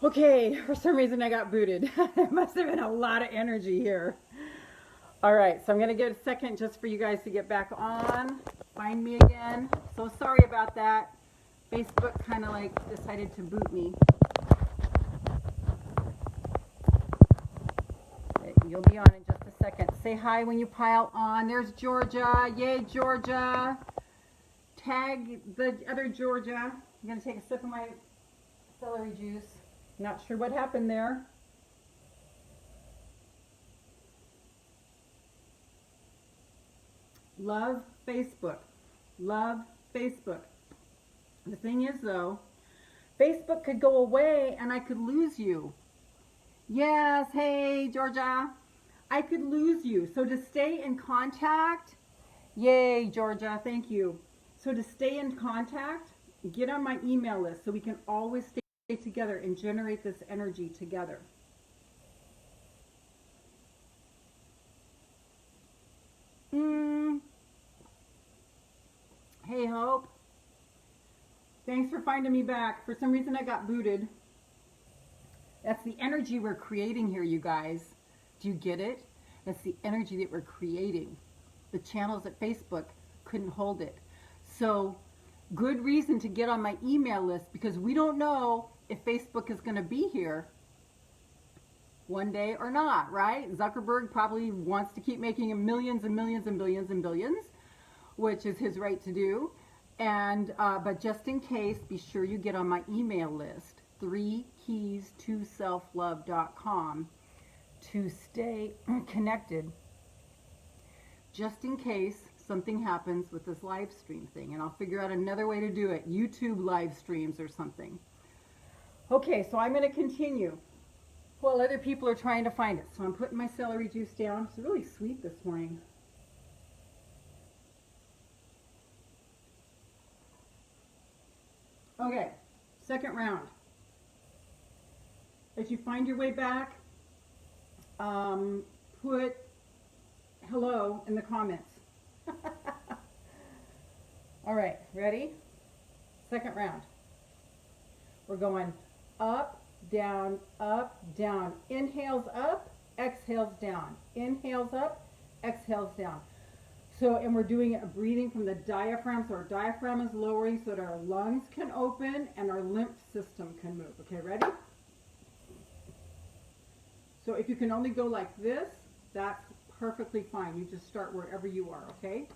Okay, for some reason I got booted. There must have been a lot of energy here. All right, so I'm going to give a second just for you guys to get back on. Find me again. So sorry about that. Facebook kind of like decided to boot me. Okay, you'll be on in just a second. Say hi when you pile on. There's Georgia. Yay, Georgia. Tag the other Georgia. I'm going to take a sip of my celery juice. Not sure what happened there. Love Facebook. Love Facebook. The thing is though, Facebook could go away and I could lose you. Yes, hey Georgia. I could lose you. So to stay in contact, yay Georgia, thank you. So to stay in contact, get on my email list so we can always stay together and generate this energy together. Hey Hope. Thanks for finding me back. For some reason I got booted. That's the energy we're creating here, you guys. Do you get it? That's the energy that we're creating. The channels at Facebook couldn't hold it. So good reason to get on my email list, because we don't know if Facebook is going to be here one day or not, right? Zuckerberg probably wants to keep making millions and millions and billions and billions, which is his right to do. And but just in case, be sure you get on my email list, 3keys2selflove.com, to stay connected, just in case something happens with this live stream thing. And I'll figure out another way to do it, YouTube live streams or something. Okay, so I'm going to continue while other people are trying to find it. So I'm putting my celery juice down. It's really sweet this morning. Okay, second round. As you find your way back, put hello in the comments. All right, ready? Second round. We're going up, down, down. Inhales up, exhales down. Inhales up, exhales down. So, and we're doing a breathing from the diaphragm, so our diaphragm is lowering so that our lungs can open and our lymph system can move. Okay, ready? So if you can only go like this, that's perfectly fine. You just start wherever you are, okay?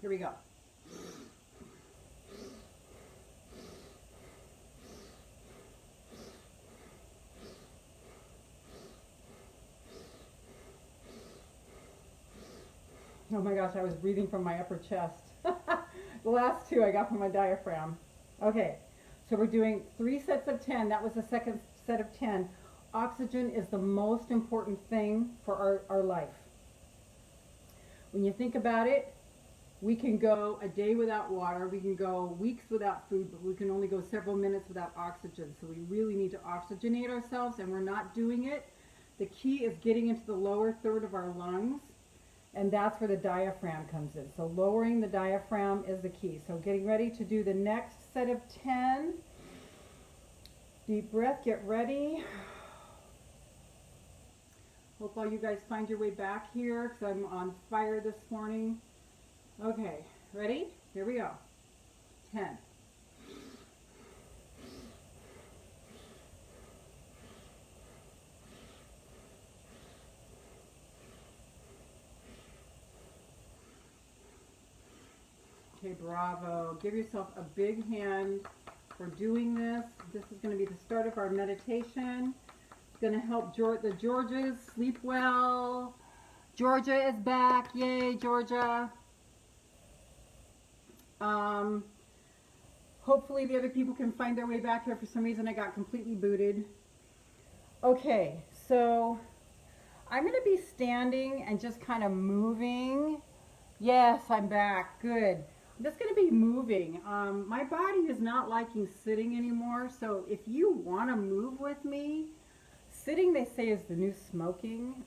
Here we go. Oh my gosh, I was breathing from my upper chest. The last two I got from my diaphragm. Okay, so we're doing 3 sets of 10. That was the second set of 10. Oxygen is the most important thing for our life. When you think about it, we can go a day without water, we can go weeks without food, but we can only go several minutes without oxygen. So we really need to oxygenate ourselves, and we're not doing it. The key is getting into the lower third of our lungs. And that's where the diaphragm comes in. So lowering the diaphragm is the key. So getting ready to do the next set of 10. Deep breath, get ready. Hope all you guys find your way back here because I'm on fire this morning. Okay, ready? Here we go. 10. Okay, bravo. Give yourself a big hand for doing this. This is going to be the start of our meditation. It's going to help the Georgias sleep well. Georgia is back. Yay, Georgia. Hopefully the other people can find their way back here. For some reason, I got completely booted. Okay, so I'm going to be standing and just kind of moving. Yes, I'm back. Good. I'm just going to be moving. My body is not liking sitting anymore, so if you want to move with me, sitting, they say, is the new smoking.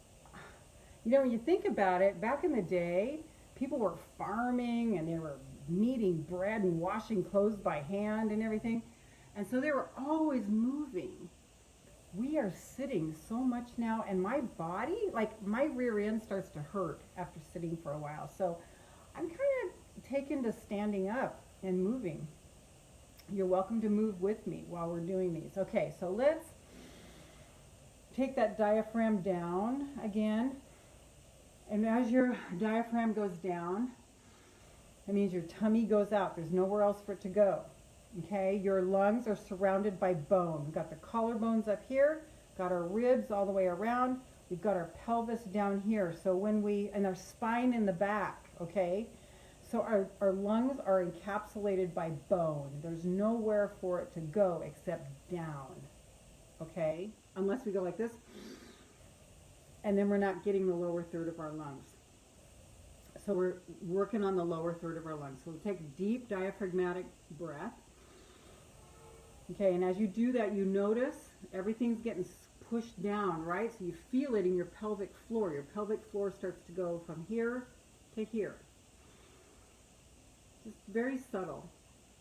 You know, when you think about it, back in the day, people were farming and they were kneading bread and washing clothes by hand and everything, and so they were always moving. we are sitting so much now, and my body, like my rear end starts to hurt after sitting for a while. So I'm kind of taken to standing up and moving. You're welcome to move with me while we're doing these. Okay, so let's take that diaphragm down again. And as your diaphragm goes down, that means your tummy goes out. There's nowhere else for it to go. Okay, your lungs are surrounded by bone. We've got the collarbones up here, got our ribs all the way around. We've got our pelvis down here. So and our spine in the back, okay? So our lungs are encapsulated by bone. There's nowhere for it to go except down, okay? Unless we go like this, and then we're not getting the lower third of our lungs. So we're working on the lower third of our lungs. So we'll take a deep diaphragmatic breath. Okay, and as you do that, you notice everything's getting pushed down, right? So you feel it in your pelvic floor. Your pelvic floor starts to go from here to here. Just very subtle.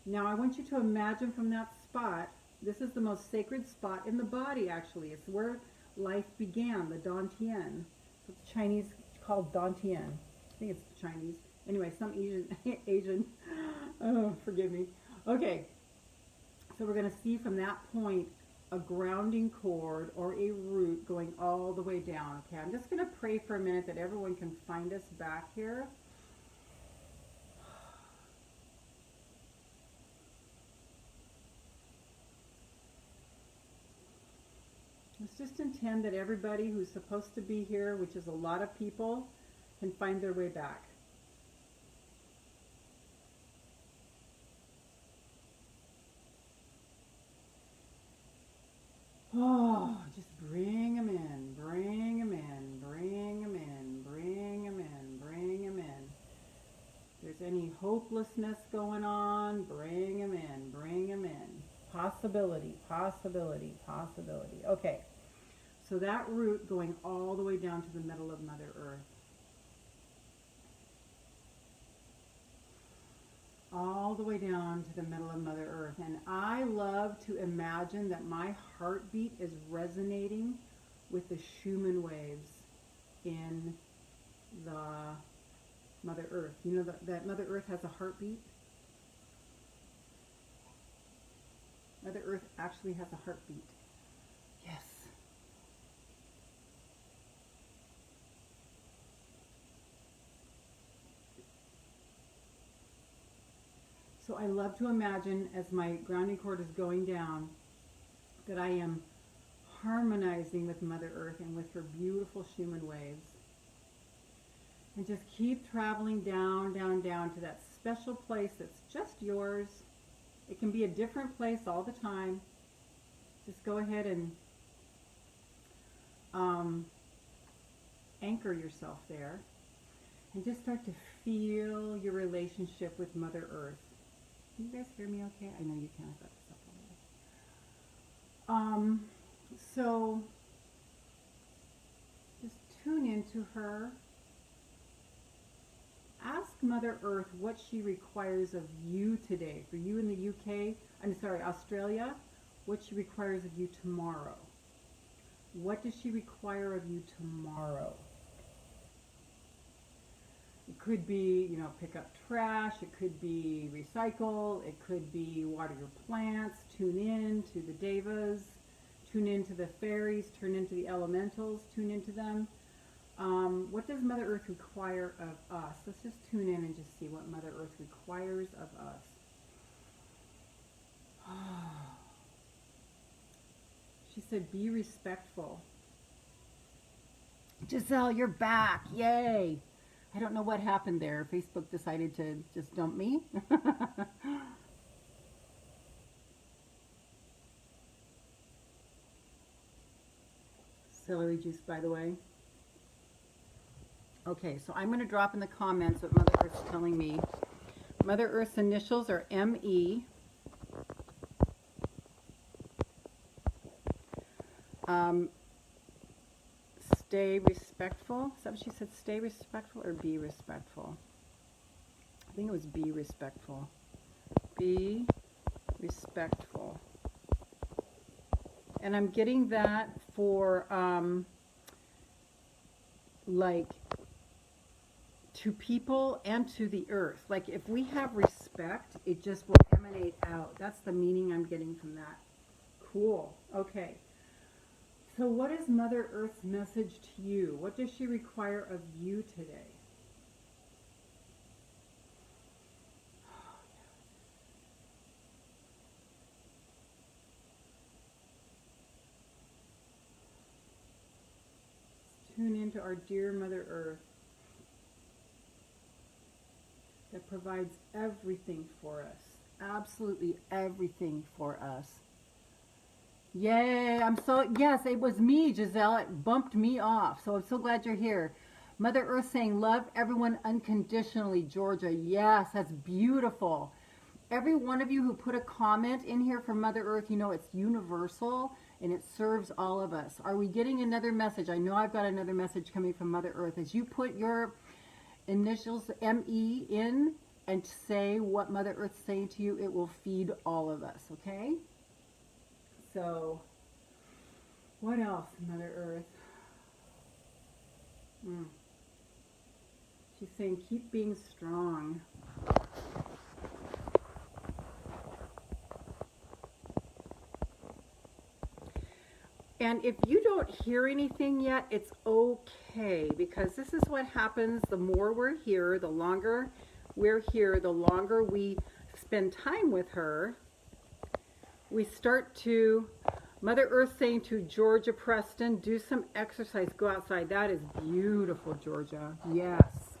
Now I want you to imagine from that spot, this is the most sacred spot in the body, actually. It's where life began, the Dantian. So it's Chinese called Dantian. I think it's Chinese. Anyway, some Asian, oh, forgive me. Okay, so we're going to see from that point a grounding cord or a root going all the way down. Okay, I'm just going to pray for a minute that everyone can find us back here. Let's just intend that everybody who's supposed to be here, which is a lot of people, can find their way back. Oh, just bring them in, bring them in, bring them in, bring them in, bring them in. If there's any hopelessness going on, bring them in, bring them in. Possibility, possibility, possibility. Okay, so that root going all the way down to the middle of Mother Earth. All the way down to the middle of Mother Earth. And I love to imagine that my heartbeat is resonating with the Schumann waves in the Mother Earth. You know that Mother Earth has a heartbeat? Mother Earth actually has a heartbeat. Yes. So I love to imagine as my grounding cord is going down that I am harmonizing with Mother Earth and with her beautiful Schumann waves. And just keep traveling down, down, down to that special place that's just yours. It can be a different place all the time. Just go ahead and anchor yourself there. And just start to feel your relationship with Mother Earth. Can you guys hear me okay? I know you can. I've got this up already. So just tune into her. Ask Mother Earth what she requires of you today. For you in the UK, Australia, what she requires of you tomorrow. What does she require of you tomorrow? It could be, pick up trash. It could be recycle. It could be water your plants. Tune in to the devas. Tune into the fairies. Tune into the elementals. Tune into them. What does Mother Earth require of us? Let's just tune in and just see what Mother Earth requires of us. She said, be respectful. Giselle, you're back. Yay. I don't know what happened there. Facebook decided to just dump me. Celery juice, by the way. Okay, so I'm going to drop in the comments what Mother Earth's telling me. Mother Earth's initials are M-E. Stay respectful. Is that what she said? Stay respectful or be respectful? I think it was be respectful. Be respectful. And I'm getting that for, like, to people and to the earth. Like, if we have respect, it just will emanate out. That's the meaning I'm getting from that. Cool. Okay. So what is Mother Earth's message to you? What does she require of you today? Tune into our dear Mother Earth that provides everything for us. Absolutely everything for us. Yay, yes, it was me, Giselle. It bumped me off. So I'm so glad you're here. Mother Earth saying, love everyone unconditionally, Georgia. Yes, that's beautiful. Every one of you who put a comment in here from Mother Earth, you know it's universal and it serves all of us. Are we getting another message? I know I've got another message coming from Mother Earth. As you put your initials ME in and say what Mother Earth's saying to you, it will feed all of us, okay? So, what else, Mother Earth? She's saying, keep being strong. And if you don't hear anything yet, it's okay, because this is what happens the more we're here, the longer we're here, the longer we spend time with her. We start to, Mother Earth saying to Georgia Preston, do some exercise, go outside. That is beautiful, Georgia. Yes.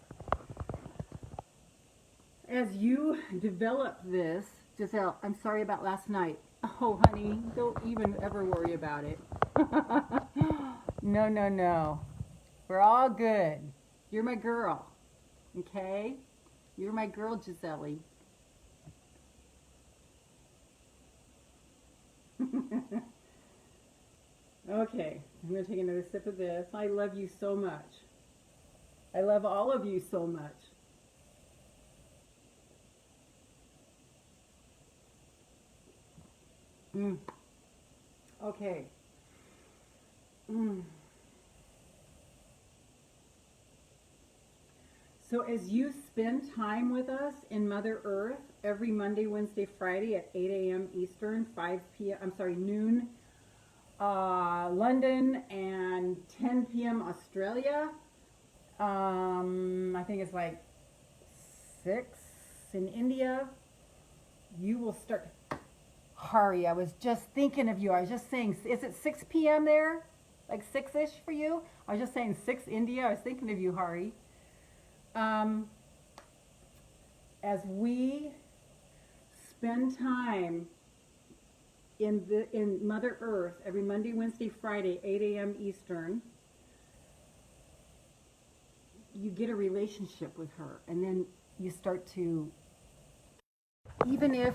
As you develop this, Giselle, I'm sorry about last night. Oh, honey, don't even ever worry about it. No, no, no. We're all good. You're my girl, okay? You're my girl, Giselle. Okay, I'm going to take another sip of this. I love you so much. I love all of you so much. Okay. So as you spend time with us in Mother Earth every Monday, Wednesday, Friday at 8 a.m. Eastern, 5 p.m. noon London, and 10 p.m. Australia. I think it's like 6 in India. You will start. Hari, I was just thinking of you. I was just saying, is it 6 p.m. there? Like 6-ish for you? I was just saying 6 India. I was thinking of you, Hari. As we spend time in Mother Earth every Monday, Wednesday, Friday, 8 a.m. Eastern, you get a relationship with her, and then you start to, even if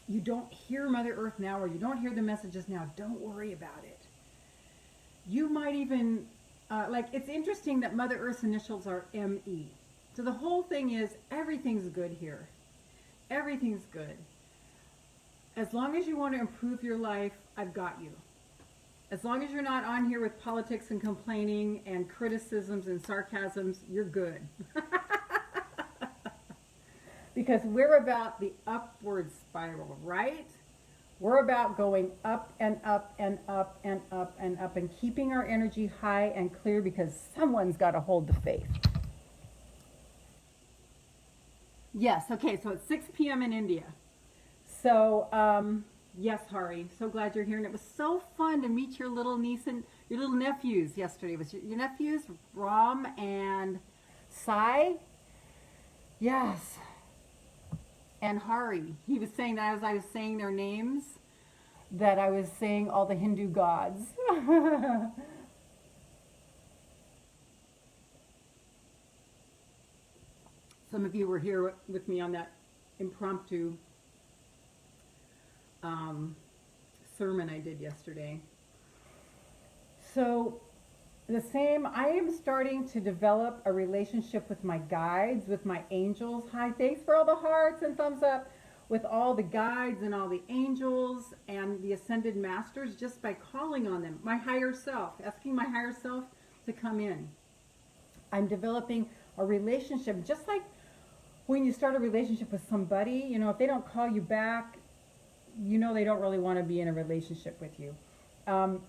you don't hear Mother Earth now, or you don't hear the messages now, don't worry about it. You might even, like, it's interesting that Mother Earth's initials are ME. So the whole thing is, everything's good here. Everything's good. As long as you want to improve your life, I've got you. As long as you're not on here with politics and complaining and criticisms and sarcasms, you're good. Because we're about the upward spiral, right? We're about going up and up and up and up and up and keeping our energy high and clear, because someone's got to hold the faith. Yes, okay, so it's 6 p.m. in India. So, yes, Hari, so glad you're here. And it was so fun to meet your little niece and your little nephews yesterday. Was your nephews, Ram and Sai? Yes. And Hari, he was saying that as I was saying their names, that I was saying all the Hindu gods. Some of you were here with me on that impromptu sermon I did yesterday. So the same, I am starting to develop a relationship with my guides, with my angels. Hi, thanks for all the hearts and thumbs up. with all the guides and all the angels and the ascended masters just by calling on them. My higher self, asking my higher self to come in. I'm developing a relationship, just like when you start a relationship with somebody, you know, if they don't call you back, you know they don't really want to be in a relationship with you.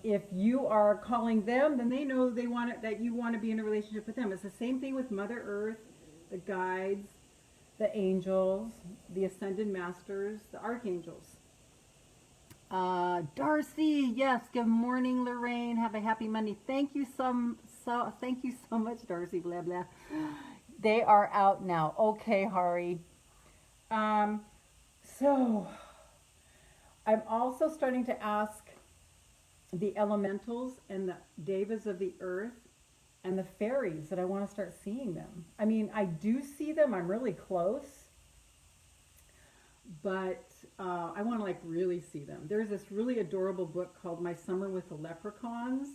If you are calling them, then they know that you want to be in a relationship with them. It's the same thing with Mother Earth, the guides, the angels, the ascended masters, the archangels. Darcy, yes. Good morning, Lorraine. Have a happy Monday. Thank you thank you so much, Darcy. Blah blah. They are out now. Okay, Hari. So I'm also starting to ask the elementals and the devas of the earth and the fairies that I want to start seeing them. I mean, I do see them. I'm really close. But I want to like really see them. There's this really adorable book called My Summer with the Leprechauns,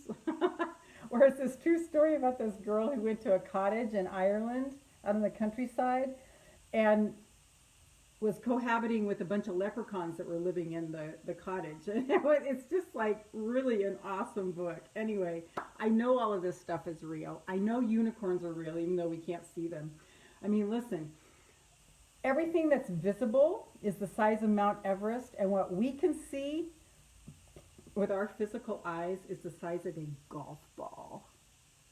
where it's this true story about this girl who went to a cottage in Ireland out in the countryside and was cohabiting with a bunch of leprechauns that were living in the cottage. And it's just like really an awesome book. Anyway, I know all of this stuff is real. I know unicorns are real, even though we can't see them. I mean, listen, everything that's visible is the size of Mount Everest, and what we can see with our physical eyes is the size of a golf ball.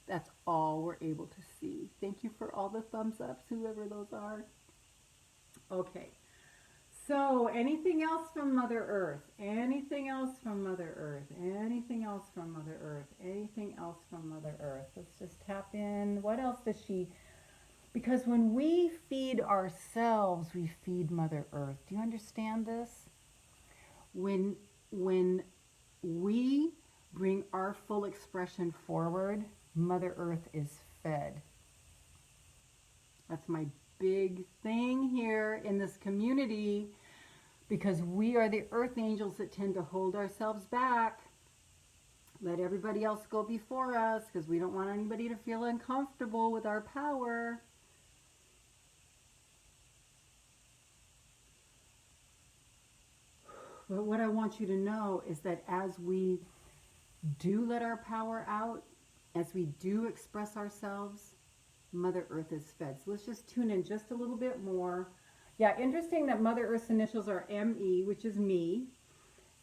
That's all we're able to see. Thank you for all the thumbs ups, whoever those are. Okay. So, anything else from Mother Earth? Anything else from Mother Earth? Anything else from Mother Earth? Anything else from Mother Earth? Let's just tap in. What else does she... Because when we feed ourselves, we feed Mother Earth. Do you understand this? When we bring our full expression forward, Mother Earth is fed. That's my big thing here in this community, because we are the earth angels that tend to hold ourselves back. Let everybody else go before us, because we don't want anybody to feel uncomfortable with our power. But what I want you to know is that as we do let our power out, as we do express ourselves, Mother Earth is fed. So let's just tune in just a little bit more. Yeah, interesting that Mother Earth's initials are M-E, which is me.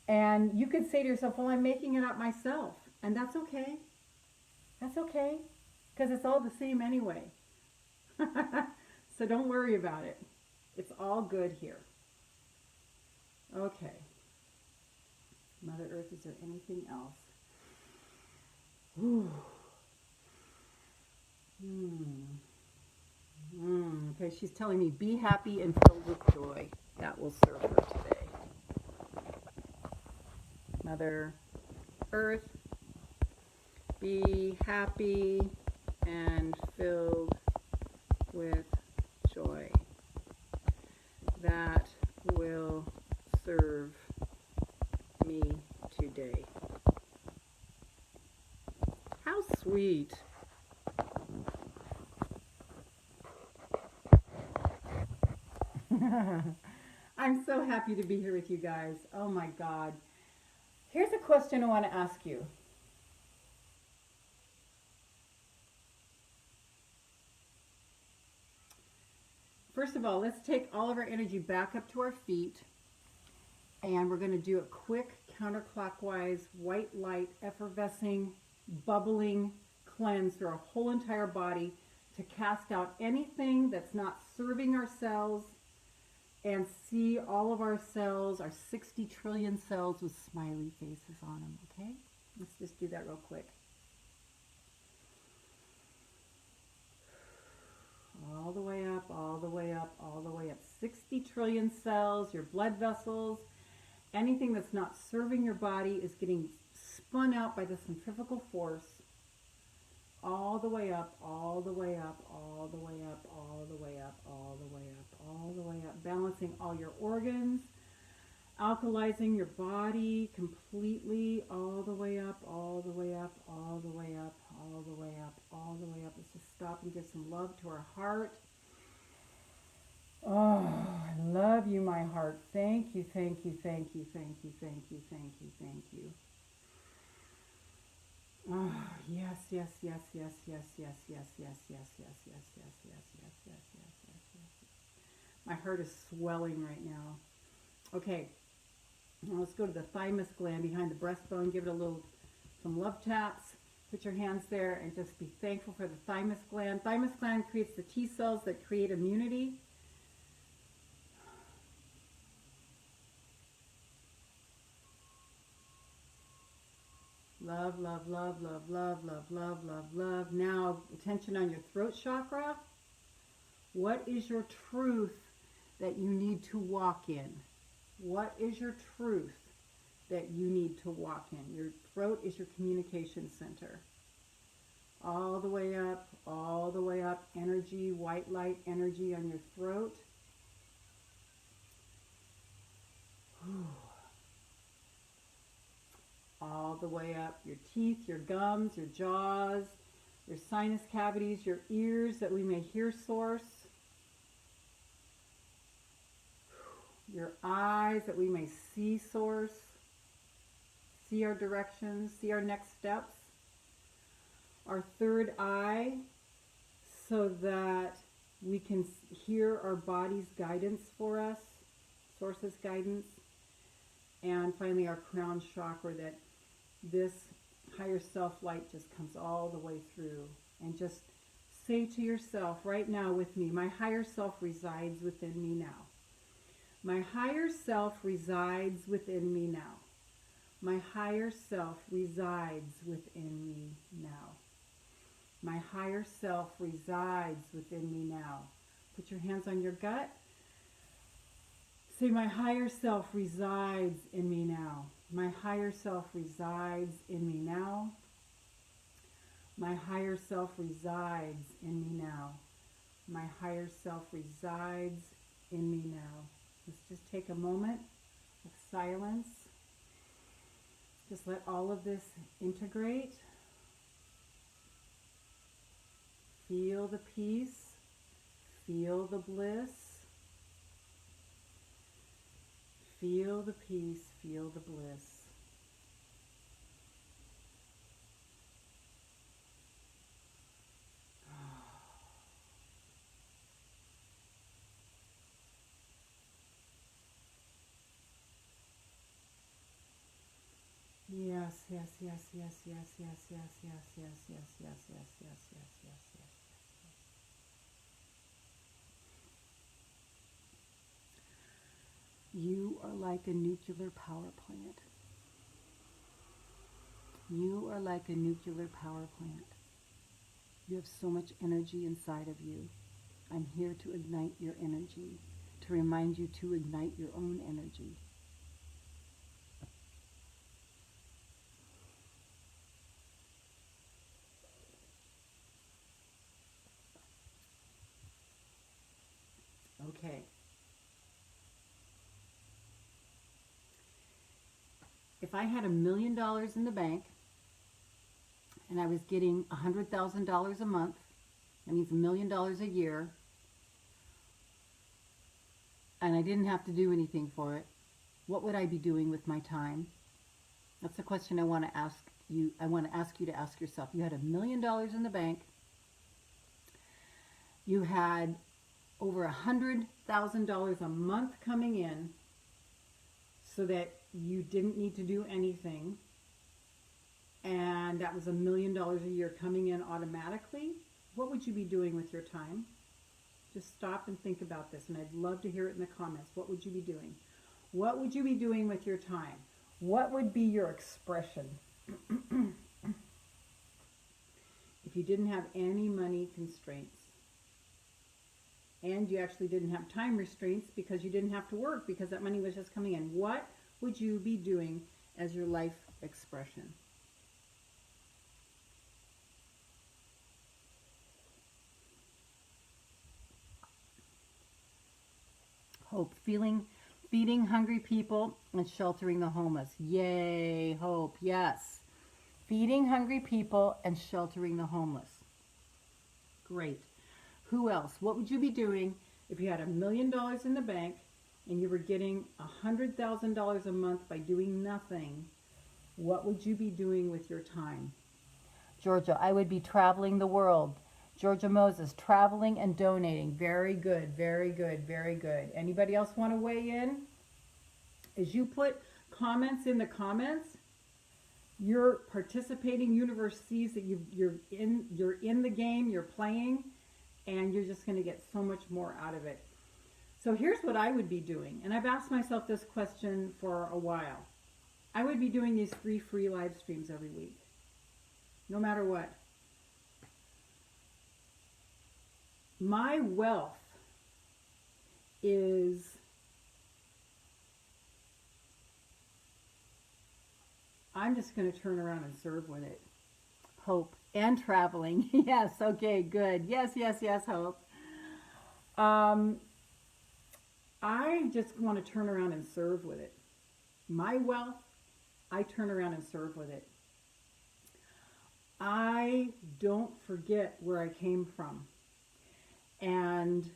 And you could say to yourself, well, I'm making it up myself. And that's okay. That's okay. Because it's all the same anyway. So don't worry about it. It's all good here. Okay. Mother Earth, is there anything else? Ooh. Okay, she's telling me, be happy and filled with joy. That will serve her today. Mother Earth, be happy and filled with joy. That will serve me today. How sweet. I'm so happy to be here with you guys. Oh my God. Here's a question I want to ask you. First of all, let's take all of our energy back up to our feet, and we're going to do a quick counterclockwise white light effervescing, bubbling cleanse through our whole entire body to cast out anything that's not serving our cells, and see all of our cells, our 60 trillion cells, with smiley faces on them, okay? Let's just do that real quick. All the way up, all the way up, all the way up. 60 trillion cells, your blood vessels, anything that's not serving your body is getting spun out by the centrifugal force. All the way up, all the way up, all the way up, all the way up, all the way up, all the way up. Balancing all your organs, alkalizing your body completely, all the way up, all the way up, all the way up, all the way up, all the way up. Let's just stop and give some love to our heart. Oh, I love you, my heart. Thank you, thank you, thank you, thank you, thank you, thank you, thank you. Oh, yes, yes, yes, yes, yes, yes, yes, yes, yes, yes, yes, yes, yes, yes, yes, yes, yes, yes, yes. My heart is swelling right now. Okay, now let's go to the thymus gland behind the breastbone. Give it some love taps. Put your hands there and just be thankful for the thymus gland. Thymus gland creates the T cells that create immunity. Love, love, love, love, love, love, love, love, love. Now, attention on your throat chakra. What is your truth that you need to walk in? What is your truth that you need to walk in? Your throat is your communication center. All the way up, energy, white light energy on your throat. All the way up, your teeth, your gums, your jaws, your sinus cavities, your ears that we may hear source. Your eyes that we may see source, see our directions, see our next steps. Our third eye, so that we can hear our body's guidance for us, source's guidance. And finally our crown chakra, that this higher self light just comes all the way through. And just say to yourself right now with me, my higher self resides within me now. My higher self resides within me now. My higher self resides within me now. My higher self resides within me now. Put your hands on your gut. Say, my higher self resides in me now. My higher self resides in me now. My higher self resides in me now. My higher self resides in me now. Let's just take a moment of silence. Just let all of this integrate. Feel the peace. Feel the bliss. Feel the peace. Feel the bliss. Yes, yes, yes, yes, yes, yes, yes, yes, yes, yes, yes, yes, yes, yes, yes, yes, yes. You are like a nuclear power plant. You are like a nuclear power plant. You have so much energy inside of you. I'm here to ignite your energy, to remind you to ignite your own energy. Okay. If I had $1 million in the bank and I was getting $100,000 a month, that means $1 million a year, and I didn't have to do anything for it, what would I be doing with my time? That's the question I want to ask you. I want to ask you to ask yourself. You had $1 million in the bank. You had over $100,000 a month coming in, so that you didn't need to do anything, and that was $1 million a year coming in automatically. What would you be doing with your time? Just stop and think about this, and I'd love to hear it in the comments. What would you be doing? What would you be doing with your time? What would be your expression? If you didn't have any money constraints, and you actually didn't have time restraints because you didn't have to work, because that money was just coming in, what would you be doing as your life expression? Hope. Feeding hungry people and sheltering the homeless. Yay, hope. Yes. Feeding hungry people and sheltering the homeless. Great. Who else? What would you be doing if you had $1 million in the bank and you were getting $100,000 a month by doing nothing, what would you be doing with your time? Georgia, I would be traveling the world. Georgia Moses, traveling and donating. Very good, very good, very good. Anybody else want to weigh in? As you put comments in the comments, your participating universe sees that you're in the game, you're playing, and you're just going to get so much more out of it. So here's what I would be doing, and I've asked myself this question for a while. I would be doing these 3 free live streams every week, no matter what. My wealth is I'm just going to turn around and serve with it. Hope and traveling. Yes, okay, good. Yes, yes, yes, Hope. I just want to turn around and serve with it. My wealth, I turn around and serve with it. I don't forget where I came from. And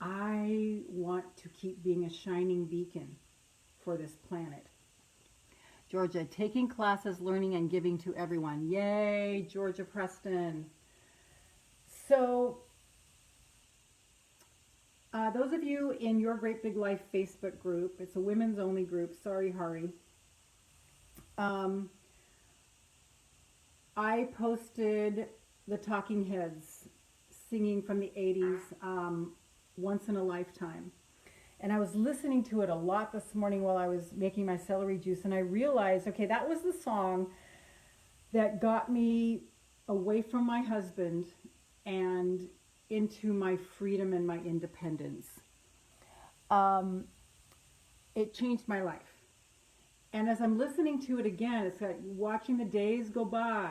I want to keep being a shining beacon for this planet. Georgia, taking classes, learning, and giving to everyone. Yay, Georgia Preston. So, those of you in Your Great Big Life Facebook group, it's a women's only group, sorry, Hari. I posted the Talking Heads singing from the 80s, Once in a Lifetime. And I was listening to it a lot this morning while I was making my celery juice, and I realized, okay, that was the song that got me away from my husband and into my freedom and my independence. It changed my life. And as I'm listening to it again, it's like watching the days go by,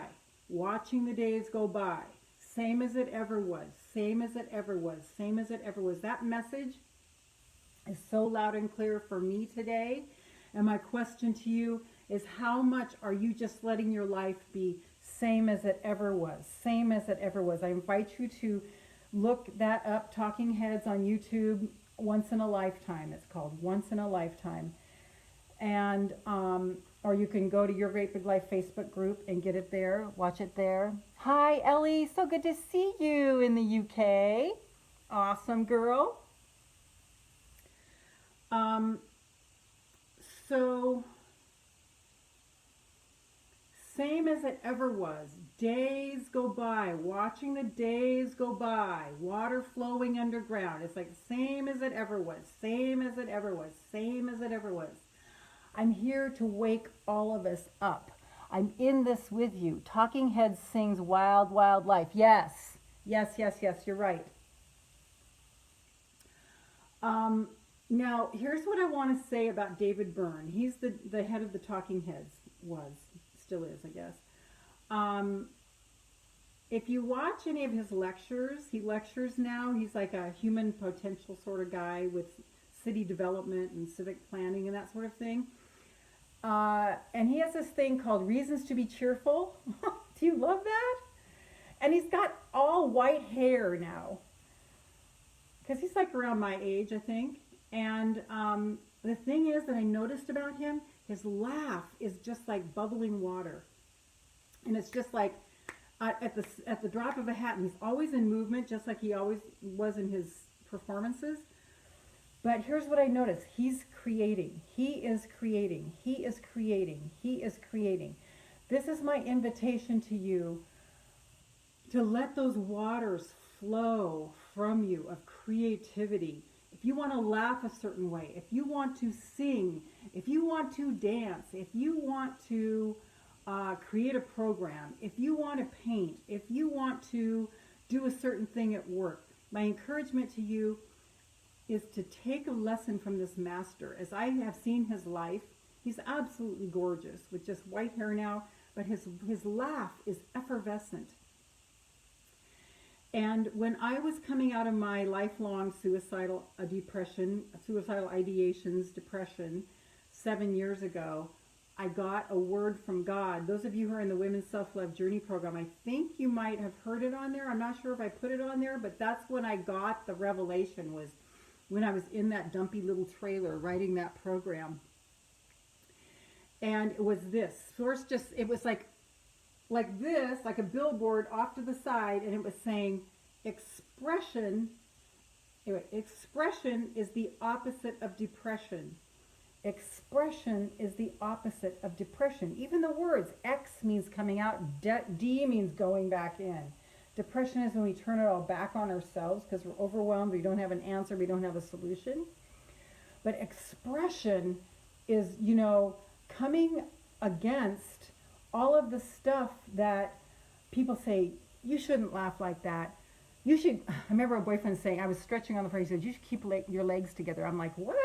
watching the days go by, same as it ever was, same as it ever was, same as it ever was. That message is so loud and clear for me today. And my question to you is, how much are you just letting your life be same as it ever was, same as it ever was? I invite you to look that up, Talking Heads on YouTube, Once in a Lifetime. It's called Once in a Lifetime. And, or you can go to Your Great Big Life Facebook group and get it there, watch it there. Hi, Ellie, so good to see you in the UK. Awesome, girl. So, same as it ever was. Days go by, watching the days go by, water flowing underground. It's like same as it ever was, same as it ever was, same as it ever was. I'm here to wake all of us up. I'm in this with you. Talking Heads sings Wild, Wild Life. Yes, yes, yes, yes, you're right. Now, here's what I want to say about David Byrne. He's the head of the Talking Heads, still is, I guess. If you watch any of his lectures, he lectures now. He's like a human potential sort of guy with city development and civic planning and that sort of thing. And he has this thing called Reasons to be Cheerful. Do you love that? And he's got all white hair now, because he's like around my age, I think. And the thing is that I noticed about him, his laugh is just like bubbling water. And it's just like at the drop of a hat, and he's always in movement, just like he always was in his performances. But here's what I noticed. He's creating. He is creating. He is creating. He is creating. This is my invitation to you to let those waters flow from you of creativity. If you want to laugh a certain way, if you want to sing, if you want to dance, if you want to create a program, if you want to paint, if you want to do a certain thing at work, my encouragement to you is to take a lesson from this master. As I have seen his life, he's absolutely gorgeous with just white hair now, but his laugh is effervescent. And when I was coming out of my lifelong suicidal ideations, depression, 7 years ago, I got a word from God. Those of you who are in the Women's Self-Love Journey program, I think you might have heard it on there. I'm not sure if I put it on there, but that's when I got the revelation, was when I was in that dumpy little trailer writing that program. And it was this. Source just, it was like this, like a billboard off to the side, and it was saying, expression, anyway, expression is the opposite of depression. Expression is the opposite of depression. Even the words, X means coming out, D means going back in. Depression is when we turn it all back on ourselves because we're overwhelmed, we don't have an answer, we don't have a solution. But expression is, you know, coming against all of the stuff that people say, you shouldn't laugh like that. You should, I remember a boyfriend saying, I was stretching on the floor, he said, you should keep your legs together. I'm like, what?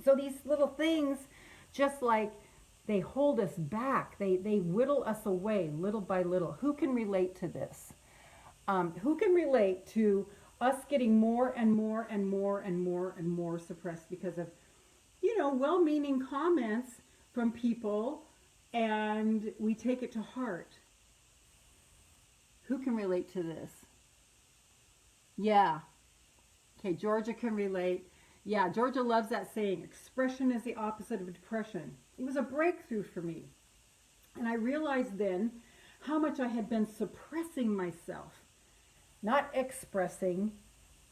So these little things, just like they hold us back, they whittle us away little by little. Who can relate to this? Who can relate to us getting more and more and more and more and more suppressed because of, you know, well-meaning comments from people, and we take it to heart? Who can relate to this? Yeah. Okay, Georgia can relate. Yeah, Georgia loves that saying, expression is the opposite of depression. It was a breakthrough for me. And I realized then how much I had been suppressing myself. Not expressing,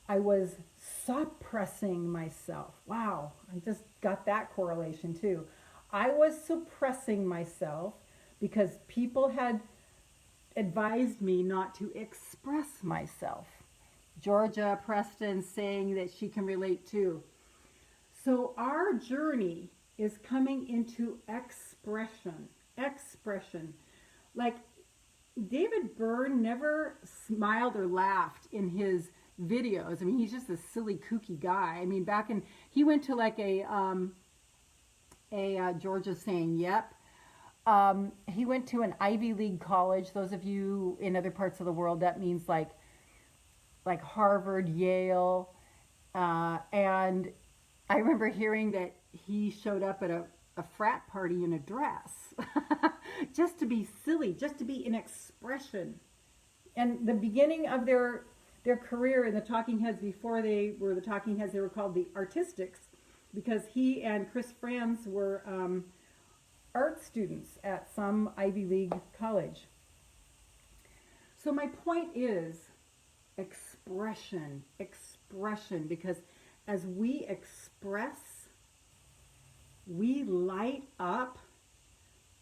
I was suppressing myself. Wow, I just got that correlation too. I was suppressing myself because people had advised me not to express myself. Georgia Preston saying that she can relate too. So our journey is coming into expression. Expression. Like David Byrne never smiled or laughed in his videos. I mean, he's just a silly, kooky guy. I mean, he went to like Georgia saying, yep. He went to an Ivy League college. Those of you in other parts of the world, that means like Harvard, Yale, and I remember hearing that he showed up at a frat party in a dress just to be silly, just to be in expression. And the beginning of their career in the Talking Heads, before they were the Talking Heads, they were called the Artistics, because he and Chris Franz were art students at some Ivy League college. So my point is expression, because as we express, we light up,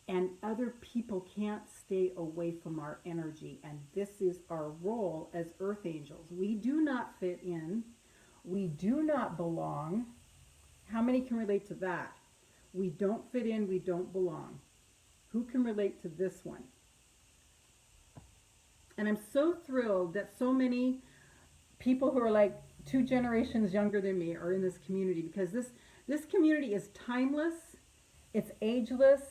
and other people can't stay away from our energy. And this is our role as earth angels. We do not fit in. We do not belong. How many can relate to that? We don't fit in, we don't belong. Who can relate to this one? And I'm so thrilled that so many people who are like 2 generations younger than me are in this community, because this community is timeless, it's ageless,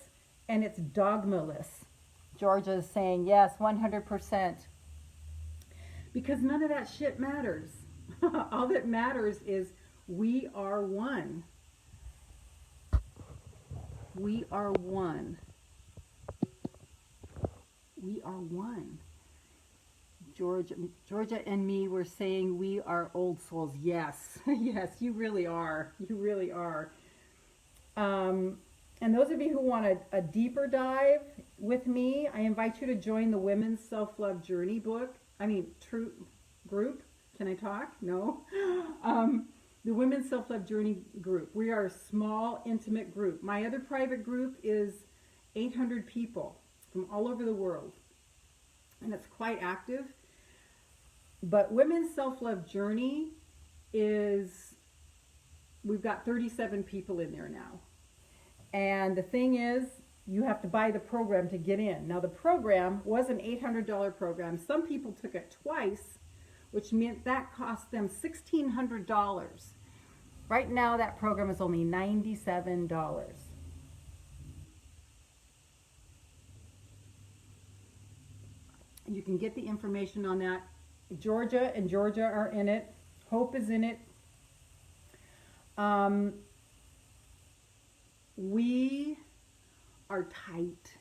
and it's dogmaless. Georgia is saying, yes, 100%. Because none of that shit matters. All that matters is we are one. We are one. We are one. Georgia and me were saying we are old souls. Yes, yes, you really are. You really are. And those of you who want a deeper dive with me, I invite you to join the Women's Self-Love Journey group. Can I talk? No. The Women's Self-Love Journey group. We are a small, intimate group. My other private group is 800 people from all over the world, and it's quite active. But Women's Self-Love Journey we've got 37 people in there now. And the thing is, you have to buy the program to get in. Now, the program was an $800 program. Some people took it twice, which meant that cost them $1,600. Right now, that program is only $97. You can get the information on that. Georgia are in it. Hope is in it. We are tight,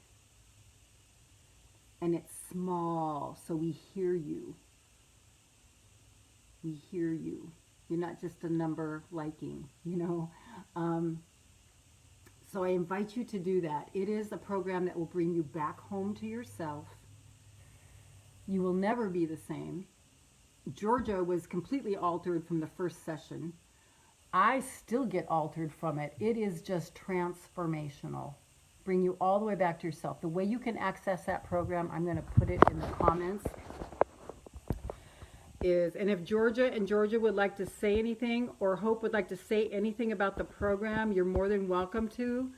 and it's small, so we hear you. We hear you. You're not just a number liking, you know. So I invite you to do that. It is a program that will bring you back home to yourself. You will never be the same. Georgia was completely altered from the first session. I still get altered from it. It is just transformational. Bring you all the way back to yourself. The way you can access that program, I'm going to put it in the comments. And if Georgia would like to say anything, or Hope would like to say anything about the program, you're more than welcome to.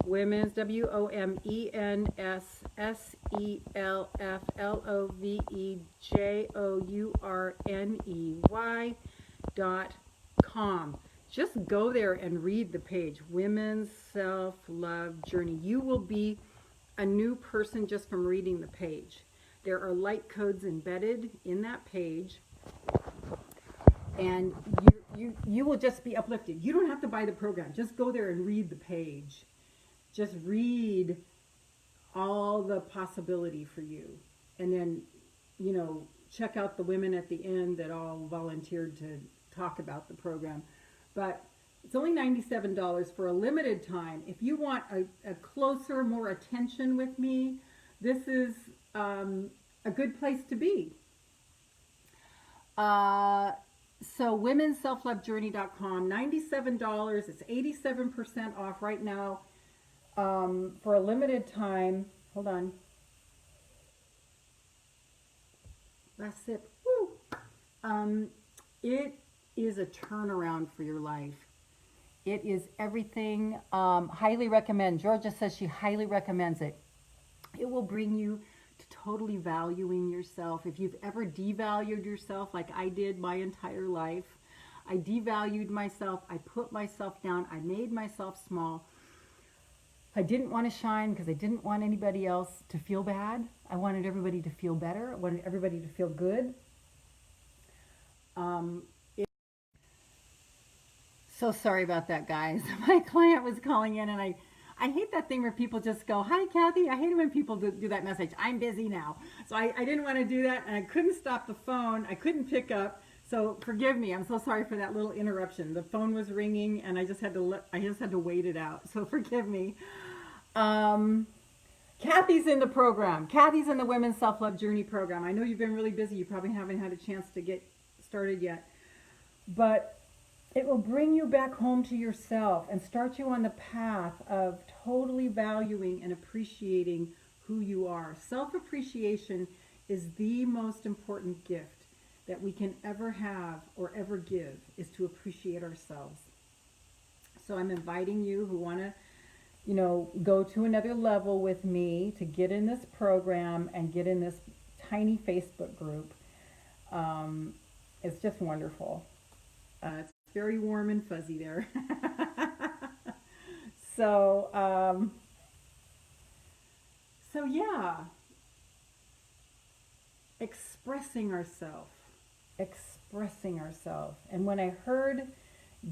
Women's, WomenSelfLoveJourney.com. Just go there and read the page, Women's Self-Love Journey. You will be a new person just from reading the page. There are light codes embedded in that page, and you will just be uplifted. You don't have to buy the program. Just go there and read the page. Just read all the possibility for you. And then, you know, check out the women at the end that all volunteered to talk about the program. But it's only $97 for a limited time. If you want a closer, more attention with me, this is a good place to be. So WomenSelfLoveJourney.com, $97. It's 87% off right now for a limited time. Hold on. Last sip. Woo! It is a turnaround for your life. It is everything. Highly recommend. Georgia says she highly recommends it. It will bring you to totally valuing yourself. If you've ever devalued yourself like I did my entire life, I devalued myself. I put myself down. I made myself small. I didn't want to shine because I didn't want anybody else to feel bad. I wanted everybody to feel better. I wanted everybody to feel good. So sorry about that, guys. My client was calling in, and I hate that thing where people just go, "Hi, Kathy." I hate it when people do that message. I'm busy now. So I didn't want to do that, and I couldn't stop the phone. I couldn't pick up. So forgive me. I'm so sorry for that little interruption. The phone was ringing, and I just had to wait it out. So forgive me. Kathy's in the program. Kathy's in the Women's Self-Love Journey program. I know you've been really busy. You probably haven't had a chance to get started yet. But it will bring you back home to yourself and start you on the path of totally valuing and appreciating who you are. Self-appreciation is the most important gift that we can ever have or ever give, is to appreciate ourselves. So I'm inviting you who want to, you know, go to another level with me to get in this program and get in this tiny Facebook group. It's just wonderful. It's very warm and fuzzy there. So yeah, expressing ourselves. And when I heard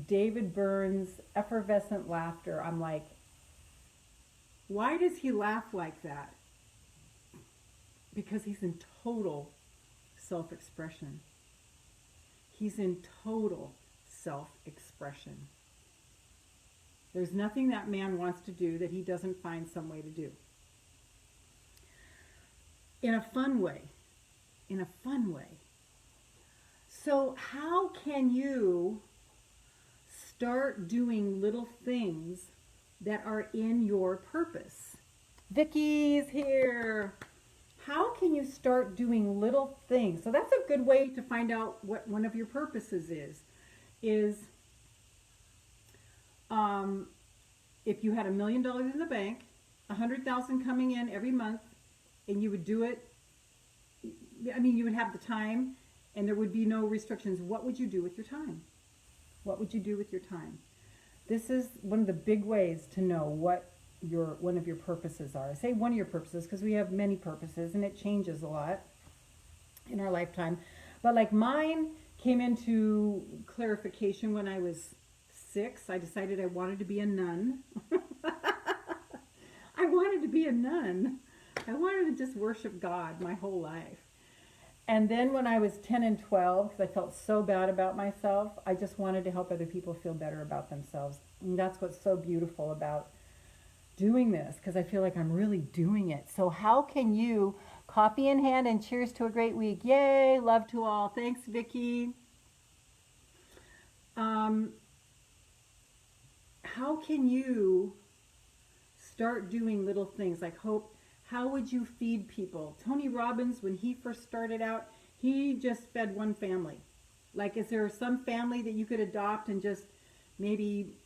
David Byrne's effervescent laughter, I'm like, why does he laugh like that? Because he's in total self-expression. He's in total self-expression. There's nothing that man wants to do that he doesn't find some way to do. In a fun way. In a fun way. So how can you start doing little things that are in your purpose? Vicky's here. How can you start doing little things? So that's a good way to find out what one of your purposes is if you had $1 million in the bank, 100,000 coming in every month, and you would do it, I mean, you would have the time and there would be no restrictions. What would you do with your time? What would you do with your time? This is one of the big ways to know what one of your purposes are. I say one of your purposes because we have many purposes and it changes a lot in our lifetime. But like mine came into clarification when I was 6. I decided I wanted to be a nun. I wanted to be a nun. I wanted to just worship God my whole life. And then when I was 10 and 12, because I felt so bad about myself, I just wanted to help other people feel better about themselves. And that's what's so beautiful about doing this, because I feel like I'm really doing it. So how can you, coffee in hand and cheers to a great week. Yay, love to all. Thanks, Vicki. How can you start doing little things like Hope? How would you feed people? Tony Robbins, when he first started out, he just fed one family. Like, is there some family that you could adopt and just maybe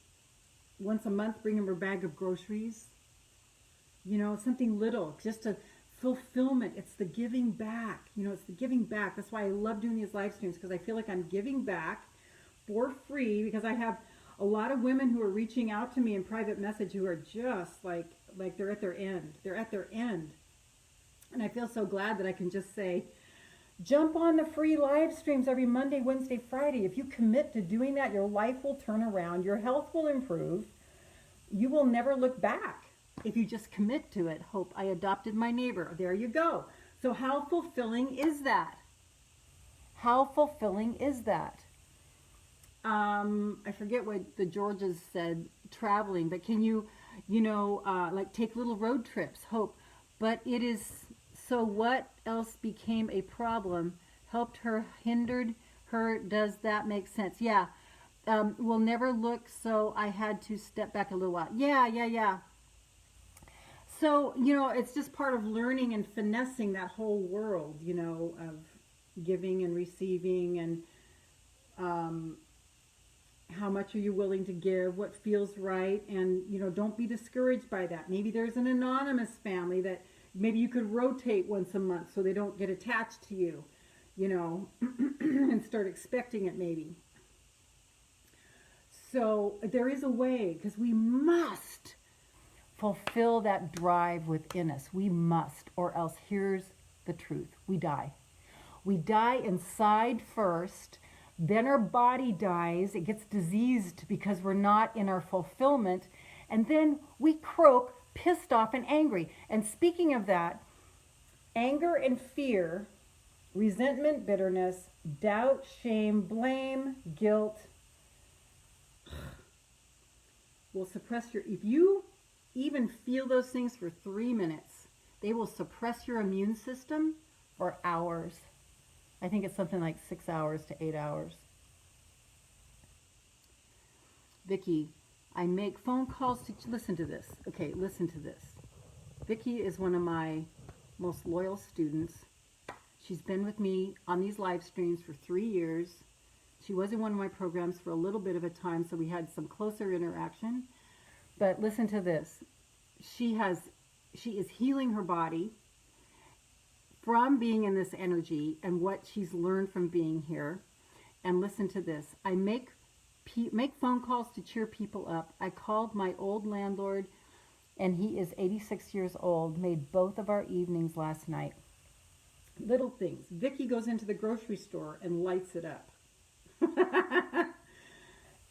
once a month bring them a bag of groceries? You know, something little, just a fulfillment. It's the giving back. You know, it's the giving back. That's why I love doing these live streams, because I feel like I'm giving back for free, because I have a lot of women who are reaching out to me in private message who are just like they're at their end. They're at their end. And I feel so glad that I can just say, jump on the free live streams every Monday, Wednesday, Friday. If you commit to doing that, your life will turn around. Your health will improve. You will never look back if you just commit to it. Hope, I adopted my neighbor. There you go. So how fulfilling is that? How fulfilling is that? I forget what the Georges said, traveling, but can you, like take little road trips, Hope. But it is, so what else became a problem, helped her, hindered her, does that make sense? Yeah. Will never look, so I had to step back a little while. Yeah. So, it's just part of learning and finessing that whole world, of giving and receiving, and how much are you willing to give, what feels right, and, don't be discouraged by that. Maybe there's an anonymous family that maybe you could rotate once a month so they don't get attached to you, and start expecting it maybe. So there is a way, because we must fulfill that drive within us. We must, or else here's the truth. We die. We die inside first, then our body dies. It gets diseased because we're not in our fulfillment, and then we croak, pissed off and angry. And speaking of that, anger and fear, resentment, bitterness, doubt, shame, blame, guilt will suppress if you even feel those things for 3 minutes, they will suppress your immune system for hours. I think it's something like 6 hours to 8 hours. Vicki, I make phone calls to, listen to this. Okay, listen to this. Vicki is one of my most loyal students. She's been with me on these live streams for 3 years. She was in one of my programs for a little bit of a time, so we had some closer interaction. But listen to this. She is healing her body from being in this energy and what she's learned from being here. And listen to this. I make phone calls to cheer people up. I called my old landlord, and he is 86 years old, made both of our evenings last night. Little things. Vicki goes into the grocery store and lights it up.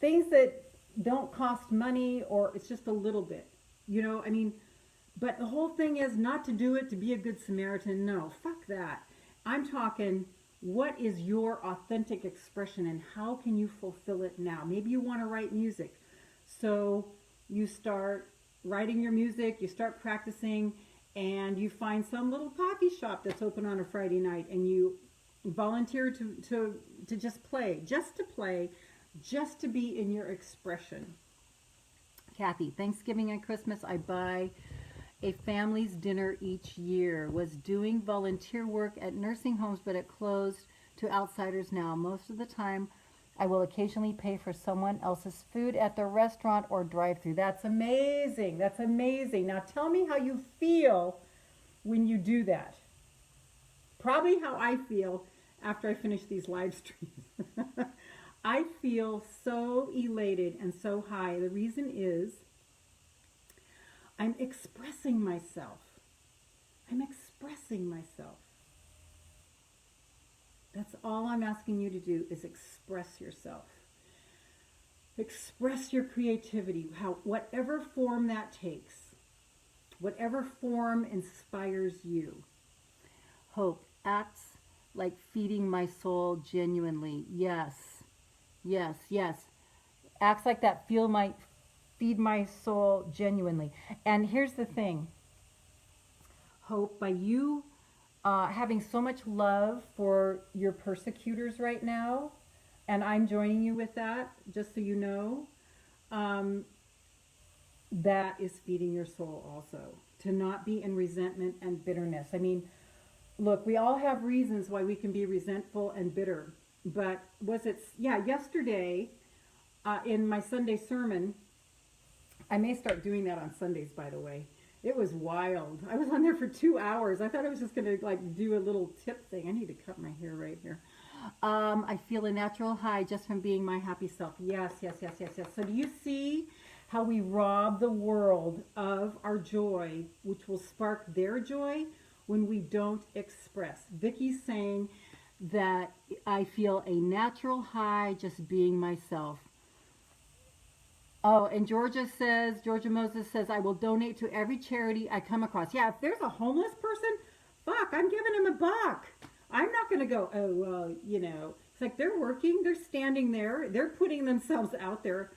Things that don't cost money, or it's just a little bit, but the whole thing is not to do it to be a good Samaritan. No, fuck that. I'm talking, what is your authentic expression, and how can you fulfill it now? Maybe you want to write music, so you start writing your music, you start practicing, and you find some little coffee shop that's open on a Friday night, and you volunteer to just play, just to be in your expression. Kathy, Thanksgiving and Christmas, I buy a family's dinner each year. Was doing volunteer work at nursing homes, but it closed to outsiders now. Most of the time, I will occasionally pay for someone else's food at the restaurant or drive-thru. That's amazing. That's amazing. Now tell me how you feel when you do that. Probably how I feel after I finish these live streams. I feel so elated and so high. The reason is I'm expressing myself. I'm expressing myself. That's all I'm asking you to do, is express yourself. Express your creativity, whatever form that takes. Whatever form inspires you. Hope, acts like feeding my soul genuinely. Yes, yes, yes. Acts like that, feed my soul genuinely. And here's the thing, Hope, by you having so much love for your persecutors right now, and I'm joining you with that, just so you know, um, that is feeding your soul also. To not be in resentment and bitterness. I mean, look, we all have reasons why we can be resentful and bitter. But yesterday in my Sunday sermon, I may start doing that on Sundays, by the way. It was wild. I was on there for 2 hours. I thought I was just going to like do a little tip thing. I need to cut my hair right here. I feel a natural high just from being my happy self. Yes, yes, yes, yes, yes. So do you see how we rob the world of our joy, which will spark their joy when we don't express? Vicky's saying that I feel a natural high just being myself. Oh, and Georgia Moses says, I will donate to every charity I come across. Yeah, if there's a homeless person, fuck, I'm giving him $1. I'm not going to go, oh, well, you know. It's like they're working, they're standing there, they're putting themselves out there.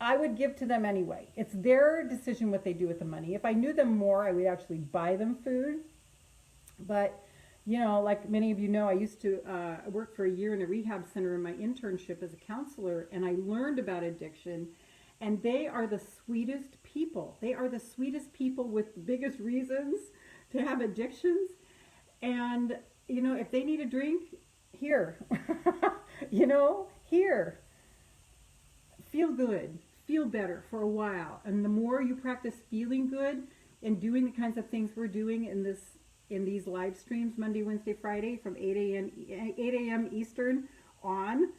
I would give to them anyway. It's their decision what they do with the money. If I knew them more, I would actually buy them food. But, you know, like many of you know, I used to work for a year in a rehab center in my internship as a counselor, and I learned about addiction, and they are the sweetest people. They are the sweetest people with the biggest reasons to have addictions. And, you know, if they need a drink, here. You know, here. Feel good. Feel better for a while. And the more you practice feeling good and doing the kinds of things we're doing in these live streams, Monday, Wednesday, Friday, from 8 a.m. Eastern on,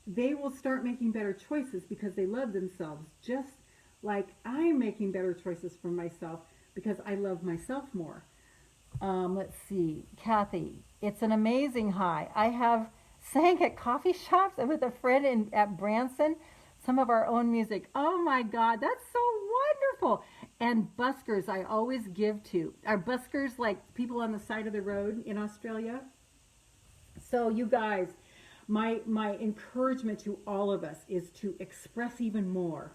they will start making better choices because they love themselves, just like I'm making better choices for myself because I love myself more. Let's see. Kathy, it's an amazing high. I have sang at coffee shops and with a friend at Branson, some of our own music. Oh my God, that's so wonderful. And buskers I always give to. Are buskers like people on the side of the road in Australia? So you guys, my encouragement to all of us is to express even more.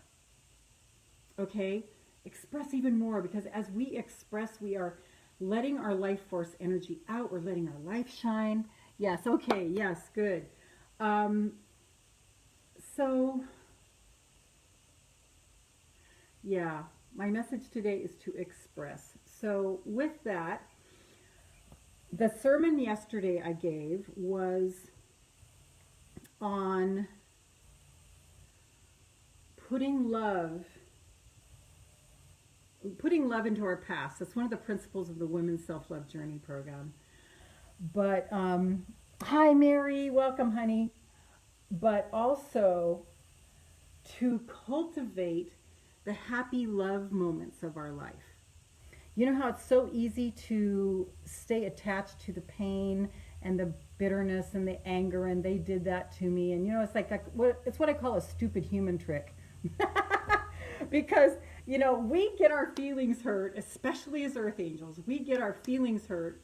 Okay? Express even more, because as we express, we are letting our life force energy out. We're letting our light shine. Yes, okay, yes, good. So, yeah, my message today is to express. So with that, the sermon yesterday I gave was on putting love into our past. That's one of the principles of the Women's Self-Love Journey program. But, hi Mary, welcome honey. But also to cultivate the happy love moments of our life. You know how it's so easy to stay attached to the pain and the bitterness and the anger, and they did that to me. And you know, it's what I call a stupid human trick. Because, you know, we get our feelings hurt, especially as earth angels. We get our feelings hurt,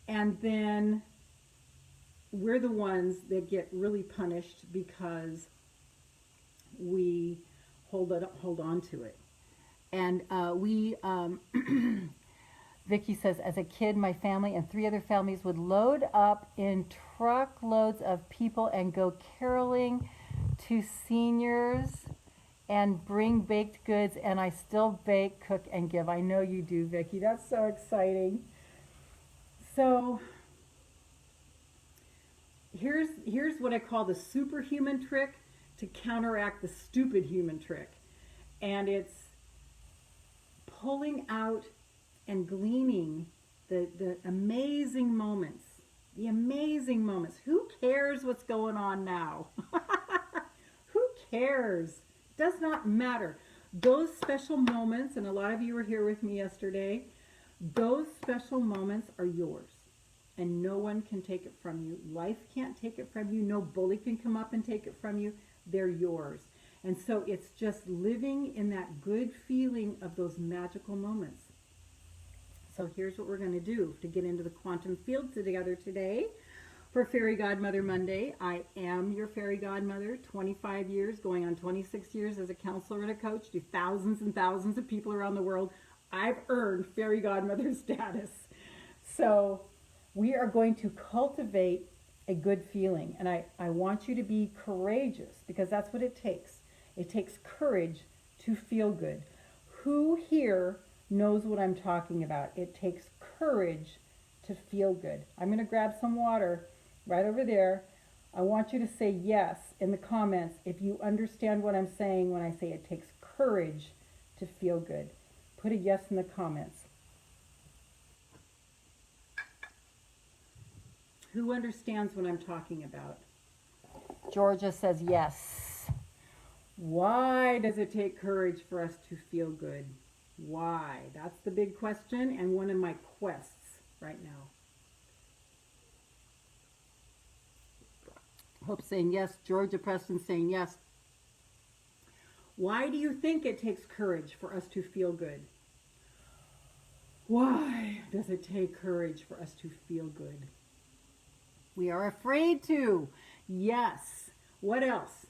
and then we're the ones that get really punished because we hold on to it. And Vicky says, as a kid, my family and 3 other families would load up in truckloads of people and go caroling to seniors and bring baked goods, and I still bake, cook, and give. I know you do, Vicky. That's so exciting. So here's what I call the superhuman trick to counteract the stupid human trick. And it's pulling out and gleaning the amazing moments. The amazing moments. Who cares what's going on now? Who cares? Does not matter. Those special moments, and a lot of you were here with me yesterday, those special moments are yours. And no one can take it from you. Life can't take it from you. No bully can come up and take it from you. They're yours. And so it's just living in that good feeling of those magical moments. So here's what we're going to do to get into the quantum field together today for Fairy Godmother Monday. I am your Fairy Godmother, 25 years, going on 26 years as a counselor and a coach to thousands and thousands of people around the world. I've earned Fairy Godmother status. So we are going to cultivate a good feeling. And I want you to be courageous, because that's what it takes. It takes courage to feel good. Who here knows what I'm talking about? It takes courage to feel good. I'm going to grab some water right over there. I want you to say yes in the comments if you understand what I'm saying when I say it takes courage to feel good. Put a yes in the comments. Who understands what I'm talking about? Georgia says yes. Why does it take courage for us to feel good? Why? That's the big question and one of my quests right now. Hope saying yes. Georgia Preston saying yes. Why do you think it takes courage for us to feel good? Why does it take courage for us to feel good? We are afraid to. Yes. What else?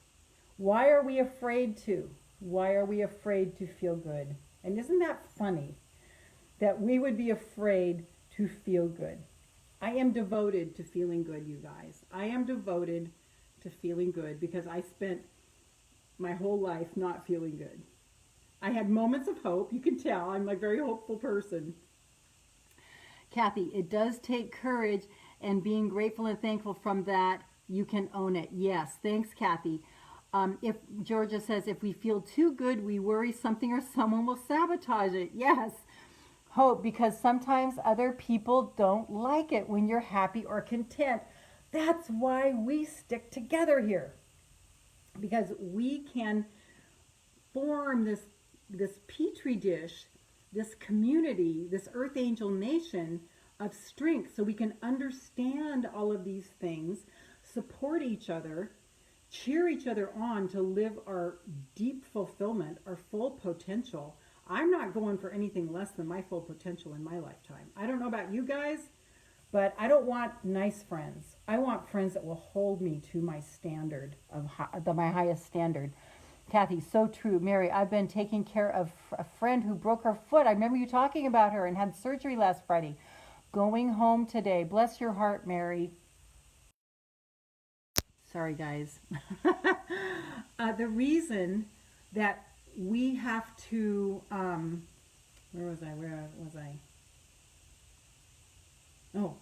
Why are we afraid to? Why are we afraid to feel good? And isn't that funny that we would be afraid to feel good? I am devoted to feeling good, you guys. I am devoted to feeling good because I spent my whole life not feeling good. I had moments of hope. You can tell I'm a very hopeful person. Kathy, it does take courage, and being grateful and thankful from that, you can own it. Yes, thanks, Kathy. If Georgia says, if we feel too good, we worry something or someone will sabotage it. Yes, Hope, because sometimes other people don't like it when you're happy or content. That's why we stick together here, because we can form this petri dish, this community, this Earth Angel Nation of strength, so we can understand all of these things, support each other, cheer each other on to live our deep fulfillment, our full potential. I'm not going for anything less than my full potential in my lifetime. I don't know about you guys, but I don't want nice friends. I want friends that will hold me to my standard, my highest standard. Kathy, so true. Mary, I've been taking care of a friend who broke her foot. I remember you talking about her and had surgery last Friday. Going home today. Bless your heart, Mary. Sorry, guys. The reason that we have to, where was I? Oh.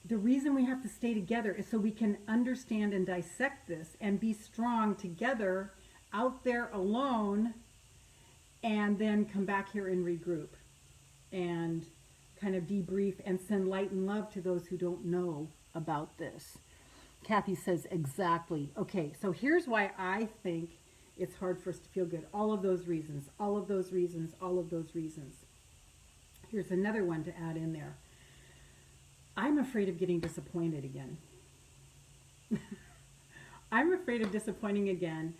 The reason we have to stay together is so we can understand and dissect this and be strong together out there alone, and then come back here and regroup and kind of debrief and send light and love to those who don't know about this. Kathy says exactly. Okay, so here's why I think it's hard for us to feel good. All of those reasons, all of those reasons, all of those reasons. Here's another one to add in there. I'm afraid of getting disappointed again. I'm afraid of disappointing again,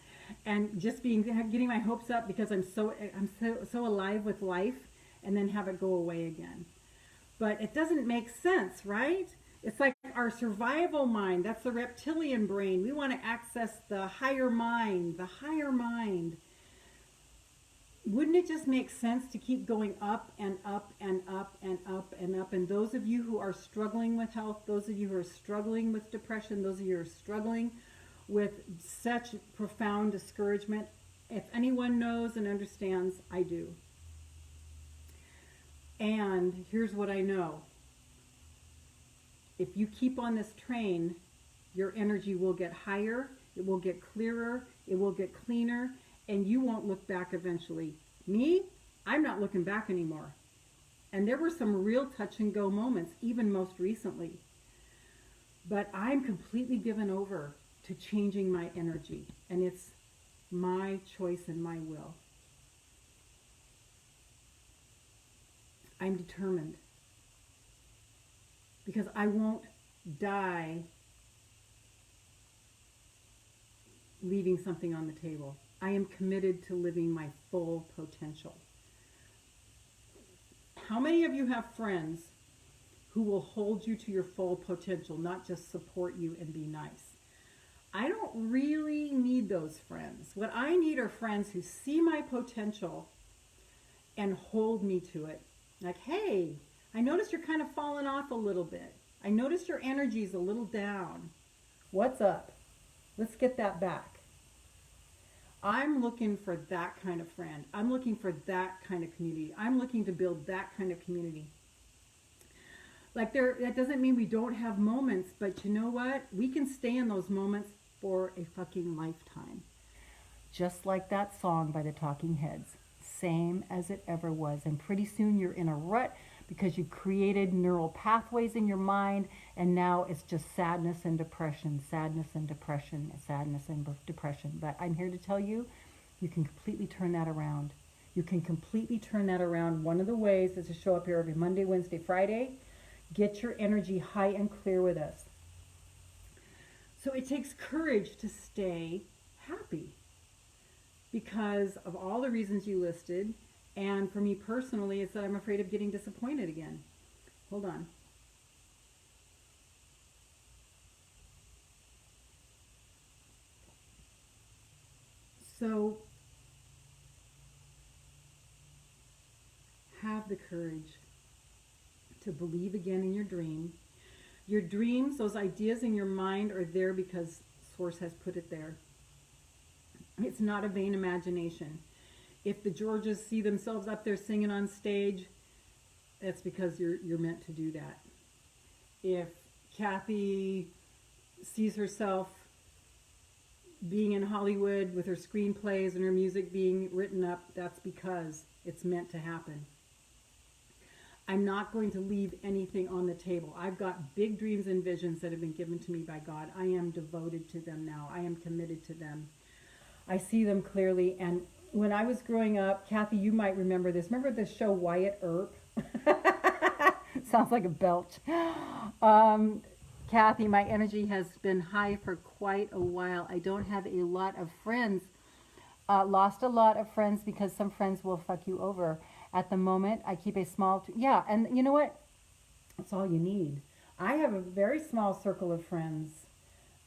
and just getting my hopes up because I'm so alive with life, and then have it go away again. But it doesn't make sense, right? It's like our survival mind. That's the reptilian brain. We want to access the higher mind, the higher mind. Wouldn't it just make sense to keep going up and up and up and up and up? And those of you who are struggling with health, those of you who are struggling with depression, those of you who are struggling with such profound discouragement, if anyone knows and understands, I do. And here's what I know. If you keep on this train, your energy will get higher, it will get clearer, it will get cleaner, and you won't look back eventually. Me, I'm not looking back anymore. And there were some real touch and go moments, even most recently. But I'm completely given over to changing my energy, and it's my choice and my will. I'm determined, because I won't die leaving something on the table. I am committed to living my full potential. How many of you have friends who will hold you to your full potential, not just support you and be nice? I don't really need those friends. What I need are friends who see my potential and hold me to it. Like, hey, I noticed you're kind of falling off a little bit. I noticed your energy's a little down. What's up? Let's get that back. I'm looking for that kind of friend. I'm looking for that kind of community. I'm looking to build that kind of community. Like that doesn't mean we don't have moments, but you know what? We can stay in those moments for a fucking lifetime. Just like that song by the Talking Heads. Same as it ever was. And pretty soon you're in a rut because you've created neural pathways in your mind, and now it's just sadness and depression, sadness and depression, sadness and depression. But I'm here to tell you, you can completely turn that around. You can completely turn that around. One of the ways is to show up here every Monday, Wednesday, Friday. Get your energy high and clear with us. So it takes courage to stay happy because of all the reasons you listed. And for me personally, it's that I'm afraid of getting disappointed again. Hold on. So have the courage to believe again in your dream. Your dreams, those ideas in your mind are there because Source has put it there. It's not a vain imagination. If the Georges see themselves up there singing on stage, that's because you're meant to do that. If Kathy sees herself being in Hollywood with her screenplays and her music being written up, that's because it's meant to happen. I'm not going to leave anything on the table. I've got big dreams and visions that have been given to me by God. I am devoted to them now. I am committed to them. I see them clearly. And when I was growing up, Kathy, you might remember this. Remember the show Wyatt Earp? Sounds like a belch. Kathy, my energy has been high for quite a while. I don't have a lot of friends. Lost a lot of friends because some friends will fuck you over. At the moment, I keep a small... yeah, and you know what? That's all you need. I have a very small circle of friends.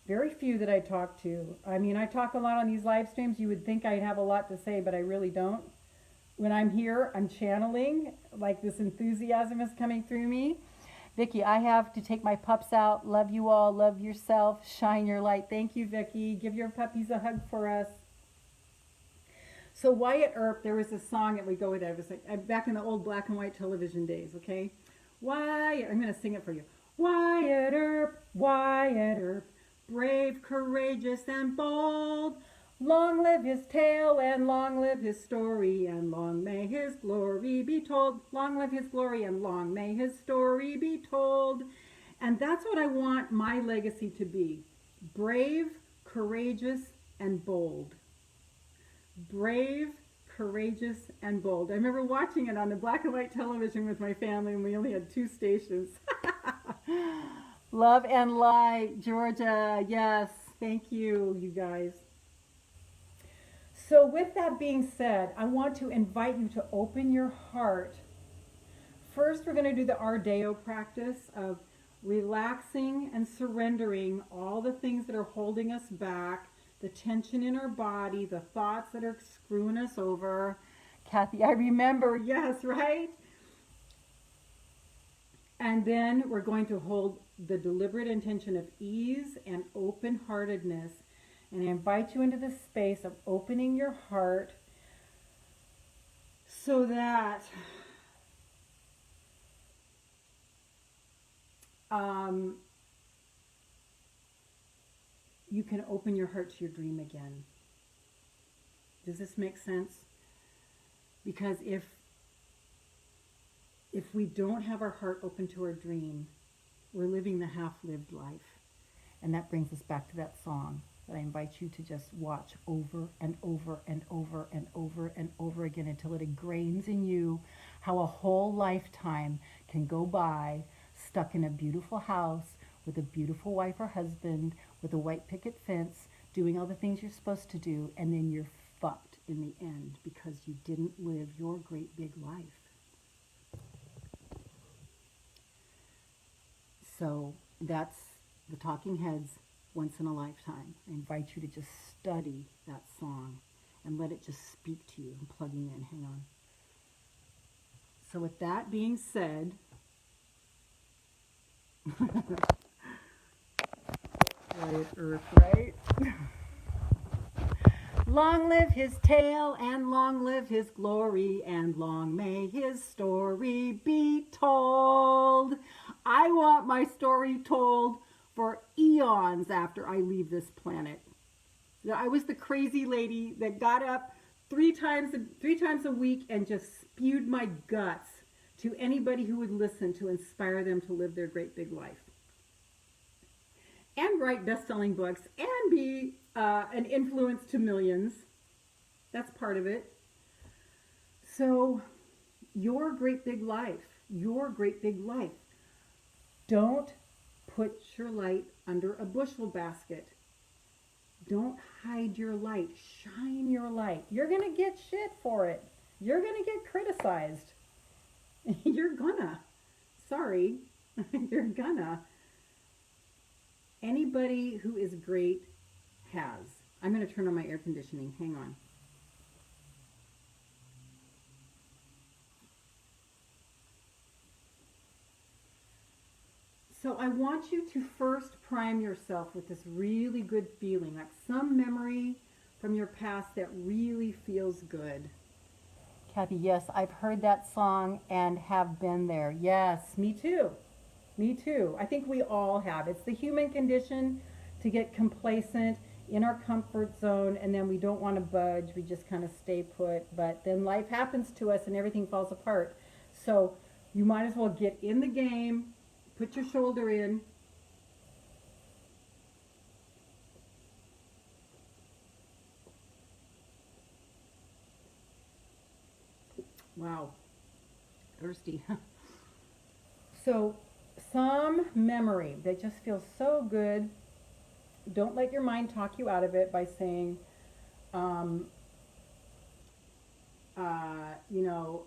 Very few that I talk to. I mean, I talk a lot on these live streams. You would think I'd have a lot to say, but I really don't. When I'm here, I'm channeling. Like this enthusiasm is coming through me. Vicki, I have to take my pups out. Love you all. Love yourself. Shine your light. Thank you, Vicki. Give your puppies a hug for us. So Wyatt Earp, there was a song that would go with it. It was like back in the old black and white television days, okay? Wyatt, I'm going to sing it for you. Wyatt Earp, brave, courageous, and bold. Long live his tale, and long live his story, and long may his glory be told. Long live his glory, and long may his story be told. And that's what I want my legacy to be. Brave, courageous, and bold. Brave, courageous, and bold. I remember watching it on the black and white television with my family, and we only had 2 stations. Love and light, Georgia. Yes, thank you, you guys. So with that being said, I want to invite you to open your heart. First, we're going to do the Ardeo practice of relaxing and surrendering all the things that are holding us back, the tension in our body, the thoughts that are screwing us over. Kathy, I remember, yes, right? And then we're going to hold the deliberate intention of ease and open-heartedness. And I invite you into this space of opening your heart so that you can open your heart to your dream again. Does this make sense? Because if we don't have our heart open to our dream, we're living the half-lived life. And that brings us back to that song that I invite you to just watch over and over and over and over and over again until it ingrains in you how a whole lifetime can go by stuck in a beautiful house with a beautiful wife or husband with a white picket fence doing all the things you're supposed to do, and then you're fucked in the end because you didn't live your great big life. So that's the Talking Heads, Once in a Lifetime. I invite you to just study that song and let it just speak to you. I'm plugging in, hang on. So with that being said, Quiet Earth, right? Long live his tale, and long live his glory, and long may his story be told. I want my story told for eons after I leave this planet. I was the crazy lady that got up three times a week and just spewed my guts to anybody who would listen, to inspire them to live their great big life and write best-selling books and be an influence to millions. That's part of it. So your great big life, don't put your light under a bushel basket. Don't hide your light. Shine your light. You're going to get shit for it. You're going to get criticized. You're gonna. Sorry. You're gonna. Anybody who is great has. I'm going to turn on my air conditioning. Hang on. So I want you to first prime yourself with this really good feeling, like some memory from your past that really feels good. Kathy, yes, I've heard that song and have been there. Yes, me too. Me too. I think we all have. It's the human condition to get complacent in our comfort zone, and then we don't want to budge. We just kind of stay put. But then life happens to us and everything falls apart. So you might as well get in the game, put your shoulder in. Wow, thirsty. So some memory that just feels so good. Don't let your mind talk you out of it by saying, you know,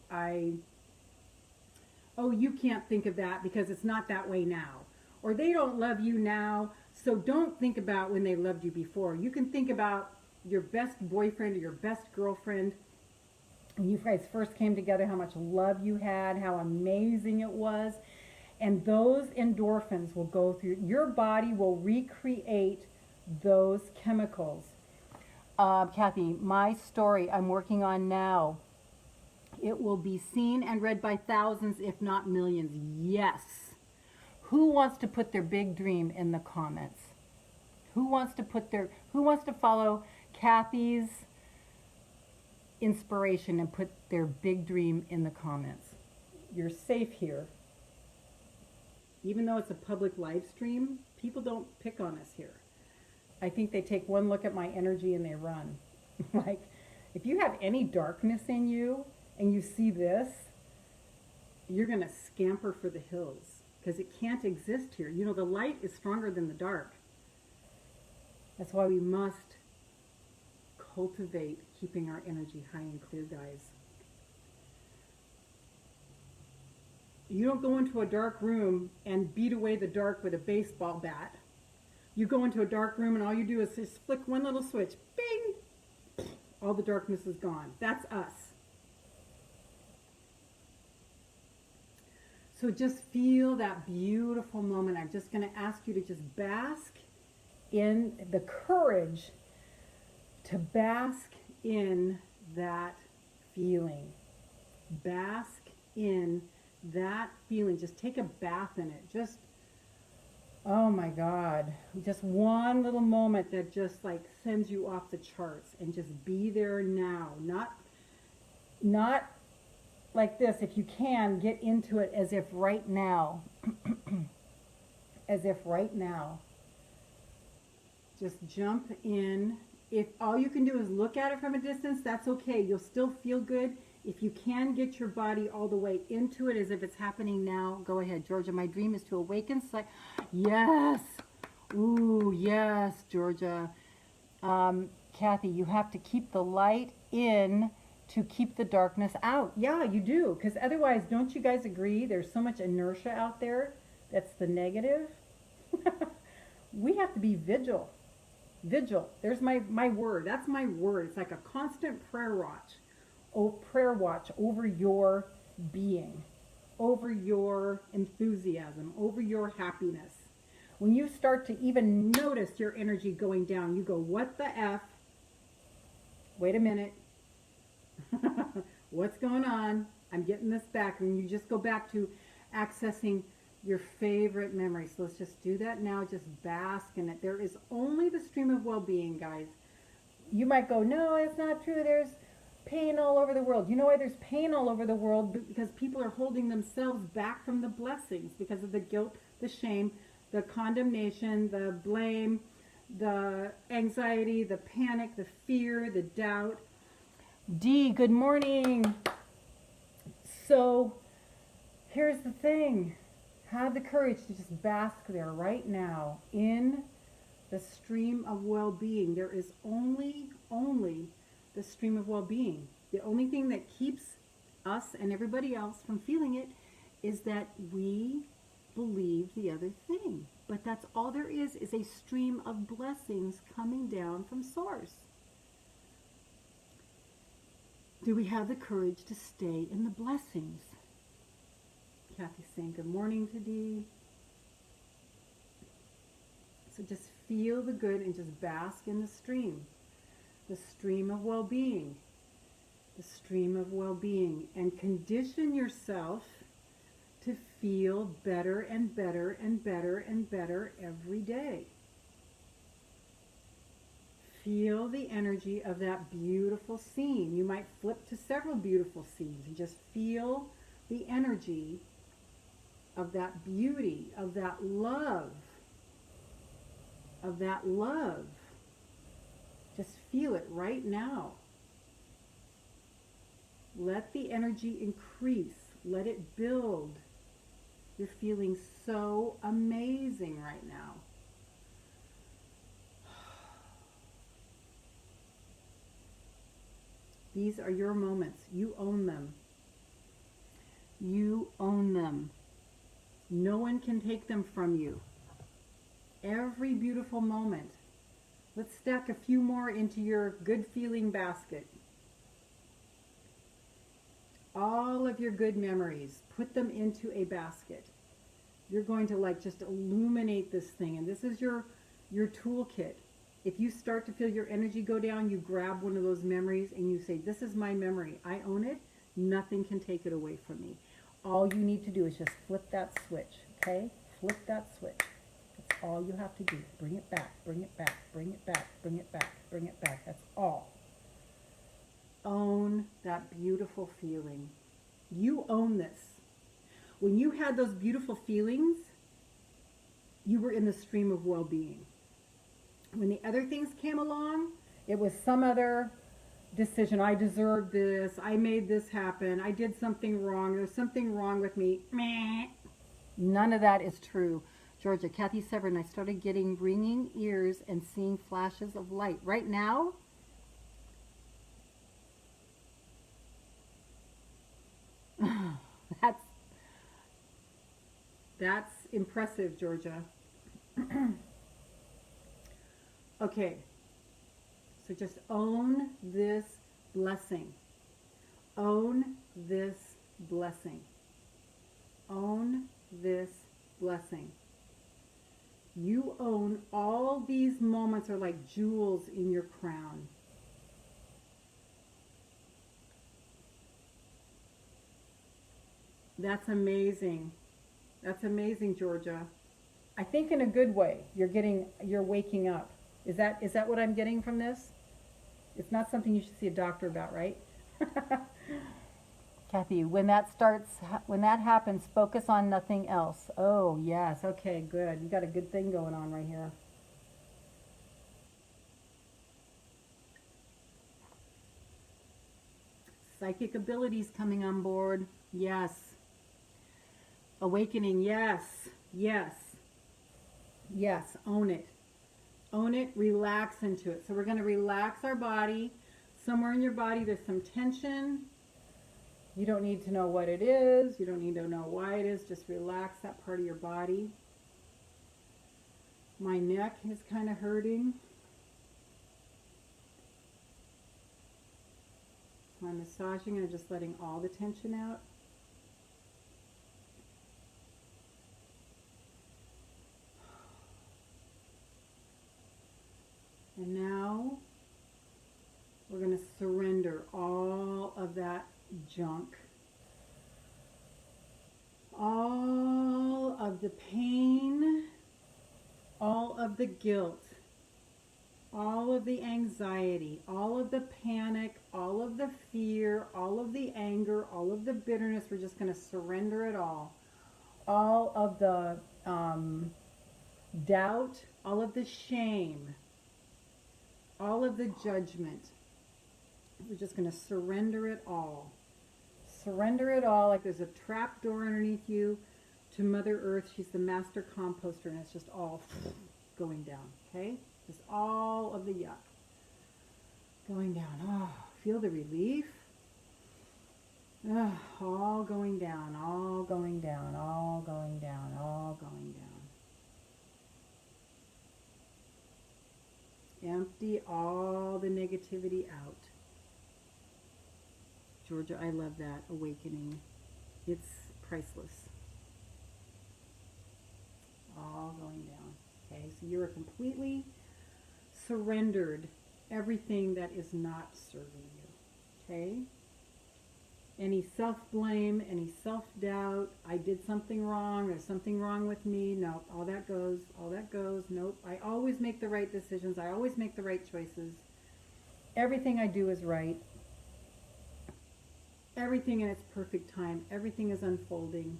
oh, you can't think of that because it's not that way now. Or they don't love you now, so don't think about when they loved you before. You can think about your best boyfriend or your best girlfriend when you guys first came together, how much love you had, how amazing it was. And those endorphins will go through, your body will recreate those chemicals. Kathy, my story I'm working on now, it will be seen and read by thousands, if not millions. Yes. Who wants to put their big dream in the comments? Who wants to follow Kathy's inspiration and put their big dream in the comments? You're safe here. Even though it's a public live stream, people don't pick on us here. I think they take one look at my energy and they run. Like, if you have any darkness in you and you see this, you're going to scamper for the hills because it can't exist here. You know, the light is stronger than the dark. That's why we must cultivate keeping our energy high and clear, guys. You don't go into a dark room and beat away the dark with a baseball bat. You go into a dark room and all you do is just flick one little switch. Bing! All the darkness is gone. That's us. So just feel that beautiful moment. I'm just going to ask you to just bask in the courage to bask in that feeling. Bask in that feeling. Just take a bath in it. Just, oh my God, just one little moment that just like sends you off the charts, and just be there now. Not like this. If you can, get into it as if right now. As if right now. Just jump in. If all you can do is look at it from a distance, that's okay. You'll still feel good. If you can get your body all the way into it as if it's happening now, go ahead. Georgia, my dream is to awaken. Yes. Ooh, yes, Georgia. Kathy, you have to keep the light in to keep the darkness out. Yeah, you do. Because otherwise, don't you guys agree? There's so much inertia out there. that's the negative, we have to be vigil. Vigil. There's my word. That's my word. It's like a constant prayer watch. Oh, prayer watch over your being, over your enthusiasm, over your happiness. When you start to even notice your energy going down, you go, what the F? Wait a minute. What's going on? I'm getting this back. And you just go back to accessing your favorite memories. So let's just do that now. Just bask in it. There is only the stream of well-being, guys. You might go, no, it's not true. There's pain all over the world. You know why there's pain all over the world? Because people are holding themselves back from the blessings because of the guilt, the shame, the condemnation, the blame, the anxiety, the panic, the fear, the doubt. Dee, good morning. So here's the thing. Have the courage to just bask there right now in the stream of well-being. There is only the stream of well-being. The only thing that keeps us and everybody else from feeling it is that we believe the other thing. But that's all there is a stream of blessings coming down from source. Do we have the courage to stay in the blessings? Kathy's saying good morning to Dee. So just feel the good and just bask in the stream of well-being, the stream of well-being, and condition yourself to feel better and better and better and better every day. Feel the energy of that beautiful scene. You might flip to several beautiful scenes and just feel the energy of that beauty, of that love, of that love. Just feel it right now. Let the energy increase. Let it build. You're feeling so amazing right now. These are your moments. You own them. You own them. No one can take them from you. Every beautiful moment. Let's stack a few more into your good feeling basket. All of your good memories, put them into a basket. You're going to like just illuminate this thing, and this is your toolkit. If you start to feel your energy go down, you grab one of those memories and you say, this is my memory. I own it. Nothing can take it away from me. All you need to do is just flip that switch, okay? Flip that switch. That's all you have to do. Bring it back, bring it back, bring it back, bring it back, bring it back. That's all. Own that beautiful feeling. You own this. When you had those beautiful feelings, you were in the stream of well-being. When the other things came along, it was some other decision. I deserved this. I made this happen. I did something wrong. There's something wrong with me. Meh. None of that is true. Georgia, Kathy Severn, I started getting ringing ears and seeing flashes of light. Right now, that's impressive, Georgia. Okay, so just own this blessing. Own this blessing. Own this blessing. You own all these moments are like jewels in your crown. That's amazing. That's amazing, Georgia. I think in a good way. You're waking up. Is that what I'm getting from this? It's not something you should see a doctor about, right? Kathy, when that happens, focus on nothing else. Oh, yes. Okay, good. You got a good thing going on right here. Psychic abilities coming on board. Yes. Awakening. Yes. Yes. Yes. Own it. Own it. Relax into it. So we're going to relax our body. Somewhere in your body there's some tension. You don't need to know what it is. You don't need to know why it is. Just relax that part of your body. My neck is kind of hurting. So I'm massaging and just letting all the tension out. And now we're going to surrender all of that junk, all of the pain, all of the guilt, all of the anxiety, all of the panic, all of the fear, all of the anger, all of the bitterness. We're just going to surrender it all. All of the doubt, all of the shame, all of the judgment. We're just going to surrender it all. Surrender it all like there's a trap door underneath you to Mother Earth. She's the master composter, and it's just all going down, okay? Just all of the yuck going down. Oh, feel the relief. Oh, all going down, all going down, all going down, all going down. Empty all the negativity out. Georgia, I love that awakening. It's priceless. All going down. Okay, so you're completely surrendered everything that is not serving you. Okay? Any self-blame, any self-doubt, I did something wrong, there's something wrong with me. No, all that goes, all that goes. Nope, I always make the right decisions. I always make the right choices. Everything I do is right. Everything in its perfect time. Everything is unfolding.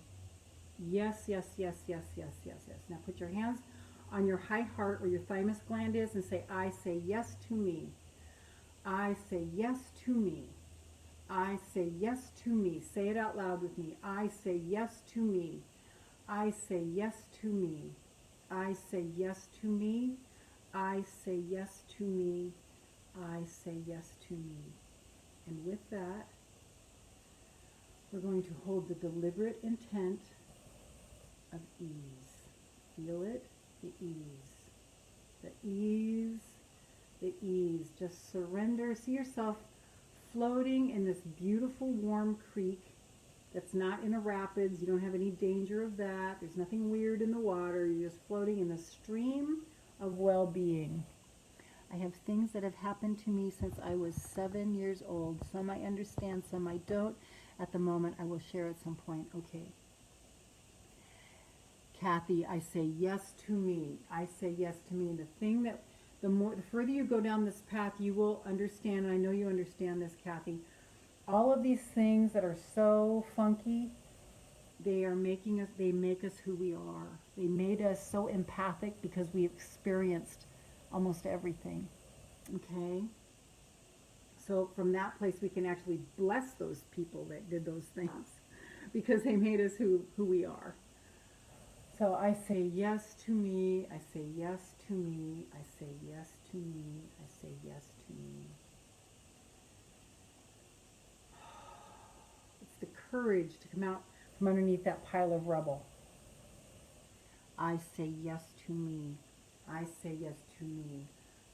Yes, yes, yes, yes, yes, yes, yes. Now put your hands on your high heart where your thymus gland is and say, I say yes to me. I say yes to me. I say yes to me. Say it out loud with me. I say yes to me. I say yes to me. I say yes to me. I say yes to me. I say yes to me. And with that, we're going to hold the deliberate intent of ease. Feel it? The ease. The ease. The ease. Just surrender. See yourself floating in this beautiful warm creek that's not in a rapids. You don't have any danger of that. There's nothing weird in the water. You're just floating in the stream of well-being. I have things that have happened to me since I was 7 years old. Some I understand, some I don't. At the moment, I will share at some point. Okay. Kathy, I say yes to me. I say yes to me. And the thing that, the further you go down this path, you will understand, and I know you understand this, Kathy, all of these things that are so funky, they make us who we are. They made us so empathic because we experienced almost everything. Okay? So from that place, we can actually bless those people that did those things because they made us who we are. So I say yes to me. I say yes to me. I say yes to me. I say yes to me. It's the courage to come out from underneath that pile of rubble. I say yes to me. I say yes to me.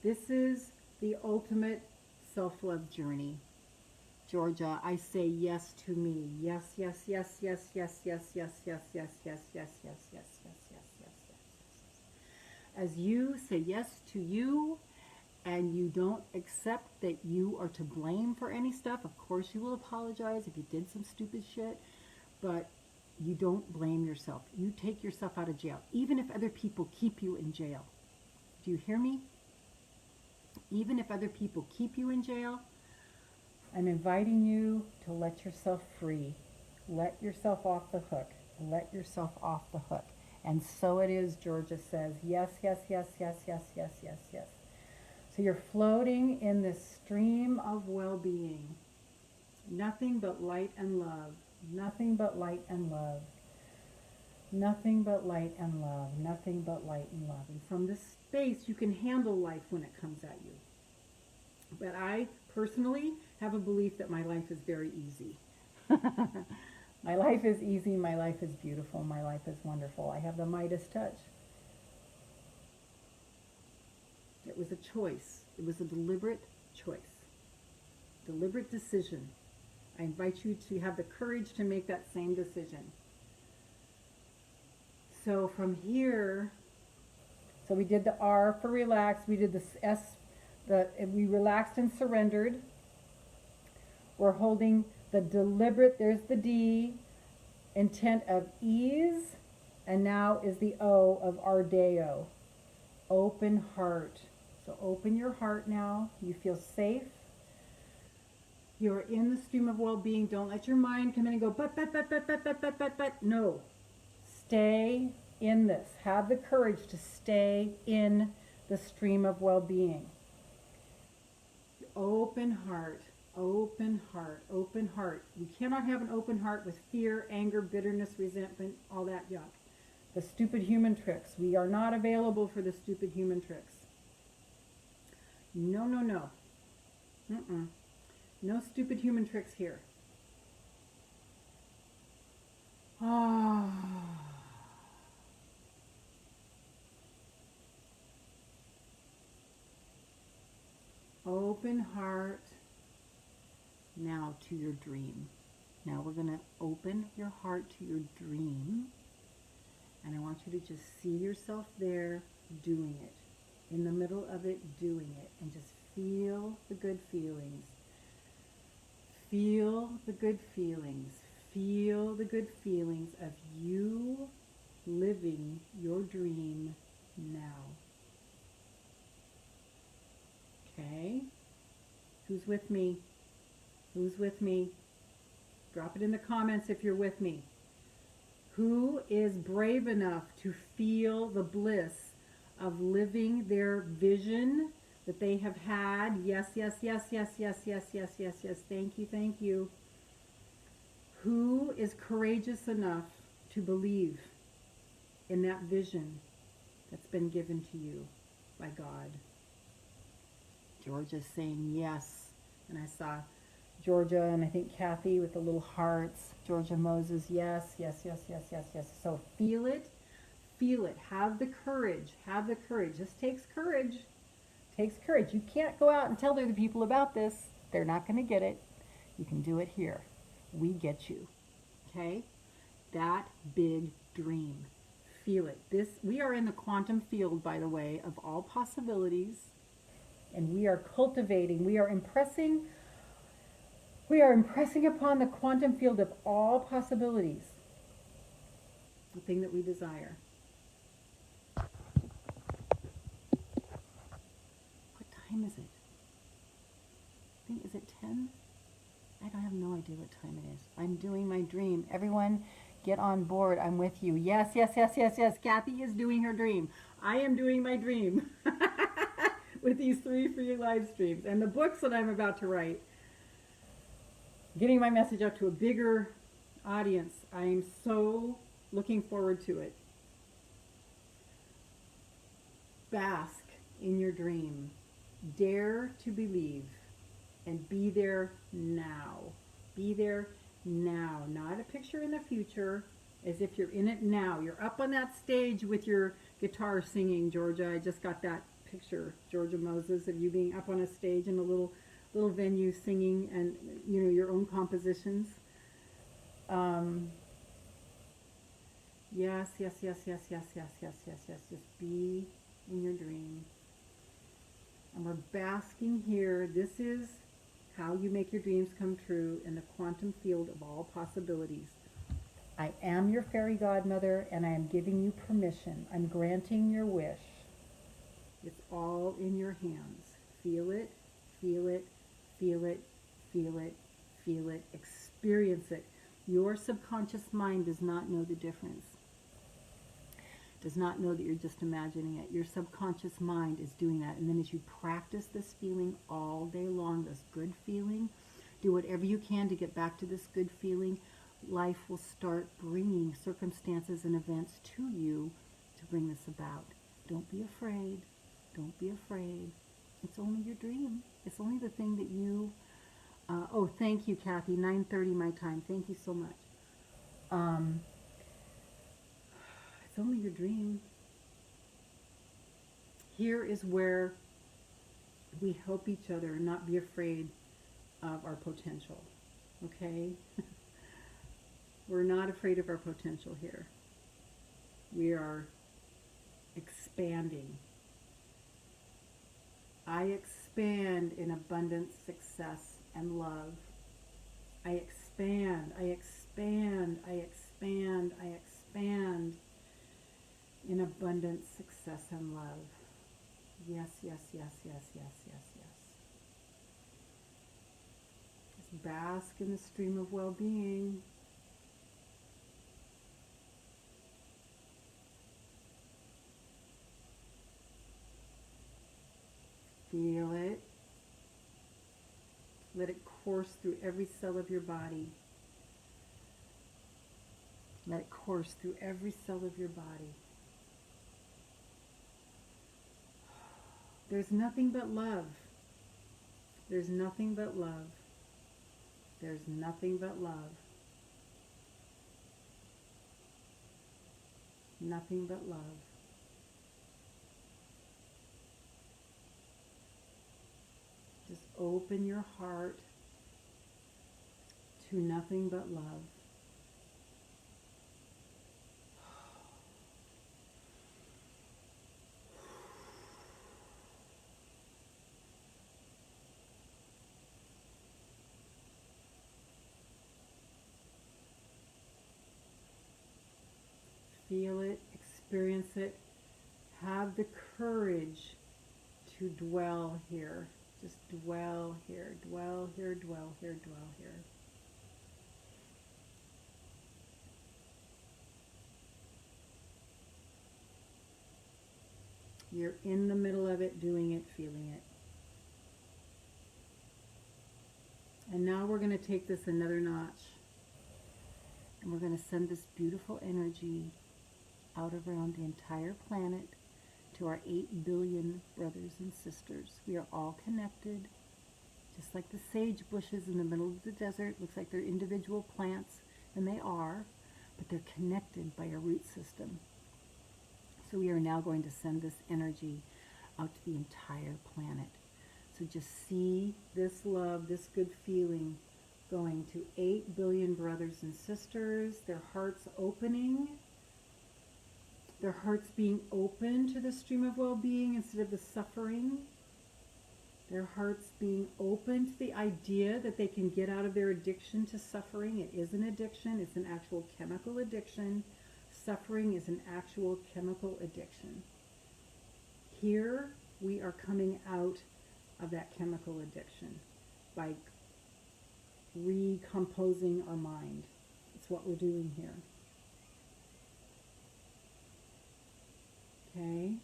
This is the ultimate self-love journey. Georgia, I say yes to me. Yes, yes, yes, yes, yes, yes, yes, yes, yes, yes, yes, yes, yes, yes, yes, yes, yes. As you say yes to you and you don't accept that you are to blame for any stuff, of course you will apologize if you did some stupid shit, but you don't blame yourself. You take yourself out of jail, even if other people keep you in jail. Do you hear me? Even if other people keep you in jail, I'm inviting you to let yourself free. Let yourself off the hook. Let yourself off the hook. And so it is, Georgia says. Yes, yes, yes, yes, yes, yes, yes, yes. So you're floating in this stream of well-being. Nothing but light and love. Nothing but light and love. Nothing but light and love. Nothing but light and love. And from this space, you can handle life when it comes at you. But I personally have a belief that my life is very easy. My life is easy. My life is beautiful. My life is wonderful. I have the Midas touch. It was a choice. It was a deliberate choice. Deliberate decision. I invite you to have the courage to make that same decision. So from here, so we did the R for relax. We did the S, we relaxed and surrendered. We're holding the deliberate, there's the D, intent of ease, and now is the O of Ardeo, open heart. So open your heart now. You feel safe. You're in the stream of well-being. Don't let your mind come in and go, but. No. Stay in this. Have the courage to stay in the stream of well-being. Open heart. Open heart. Open heart. You cannot have an open heart with fear, anger, bitterness, resentment, all that yuck. The stupid human tricks. We are not available for the stupid human tricks. No, no, no. No stupid human tricks here. Ah. Open heart now to your dream. Now we're going to open your heart to your dream. And I want you to just see yourself there doing it. In the middle of it, doing it. And just feel the good feelings. Feel the good feelings. Feel the good feelings of you living your dream now. Okay? Who's with me? Who's with me? Drop it in the comments if you're with me. Who is brave enough to feel the bliss of living their vision that they have had? Yes, yes, yes, yes, yes, yes, yes, yes, yes. Thank you, thank you. Who is courageous enough to believe in that vision that's been given to you by God? Georgia's saying yes. And I saw Georgia and I think Kathy with the little hearts. Georgia Moses, yes, yes, yes, yes, yes, yes. So feel it. Feel it. Have the courage. Have the courage. This takes courage. Takes courage. You can't go out and tell other people about this. They're not going to get it. You can do it here. We get you. Okay? That big dream. Feel it. We are in the quantum field, by the way, of all possibilities. And we are cultivating, we are impressing upon the quantum field of all possibilities. The thing that we desire. What time is it? Is it 10? I have no idea what time it is. I'm doing my dream. Everyone, get on board. I'm with you. Yes, yes, yes, yes, yes. Kathy is doing her dream. I am doing my dream with these 3 free live streams and the books that I'm about to write. Getting my message out to a bigger audience. I'm so looking forward to it. Bask in your dream. Dare to believe. And be there now. Be there now. Not a picture in the future, as if you're in it now. You're up on that stage with your guitar singing, Georgia. I just got that picture, Georgia Moses, of you being up on a stage in a little venue singing and, you know, your own compositions. Yes, yes, yes, yes, yes, yes, yes, yes, yes. Just be in your dream. And we're basking here. This is how you make your dreams come true in the quantum field of all possibilities. I am your fairy godmother, and I am giving you permission. I'm granting your wish. It's all in your hands. Feel it, feel it, feel it, feel it, feel it, experience it. Your subconscious mind does not know the difference. Does not know that you're just imagining it. Your subconscious mind is doing that. And then as you practice this feeling all day long, this good feeling, do whatever you can to get back to this good feeling. Life will start bringing circumstances and events to you to bring this about. Don't be afraid. Don't be afraid. It's only your dream. It's only the thing that you Oh, thank you, Kathy. 9:30 my time. Thank you so much. Um, it's only your dream. Here is where we help each other not be afraid of our potential. Okay? We're not afraid of our potential here. We are expanding. I expand in abundance, success, and love. I expand, I expand, I expand, I expand in abundance, success, and love. Yes, yes, yes, yes, yes, yes, yes. Just bask in the stream of well-being. Feel it. Let it course through every cell of your body. Let it course through every cell of your body. There's nothing but love. There's nothing but love. There's nothing but love. Nothing but love. Just open your heart to nothing but love. Feel it, experience it, have the courage to dwell here. Just dwell here, dwell here, dwell here, dwell here. You're in the middle of it, doing it, feeling it. And now we're going to take this another notch. And we're going to send this beautiful energy out around the entire planet to our 8 billion brothers and sisters. We are all connected, just like the sage bushes in the middle of the desert. Looks like they're individual plants, and they are, but they're connected by a root system. So we are now going to send this energy out to the entire planet. So just see this love, this good feeling going to 8 billion brothers and sisters, their hearts opening, their hearts being open to the stream of well-being instead of the suffering, their hearts being open to the idea that they can get out of their addiction to suffering. It is an addiction. It's an actual chemical addiction. Suffering is an actual chemical addiction. Here we are coming out of that chemical addiction by recomposing our mind. It's what we're doing here. Okay?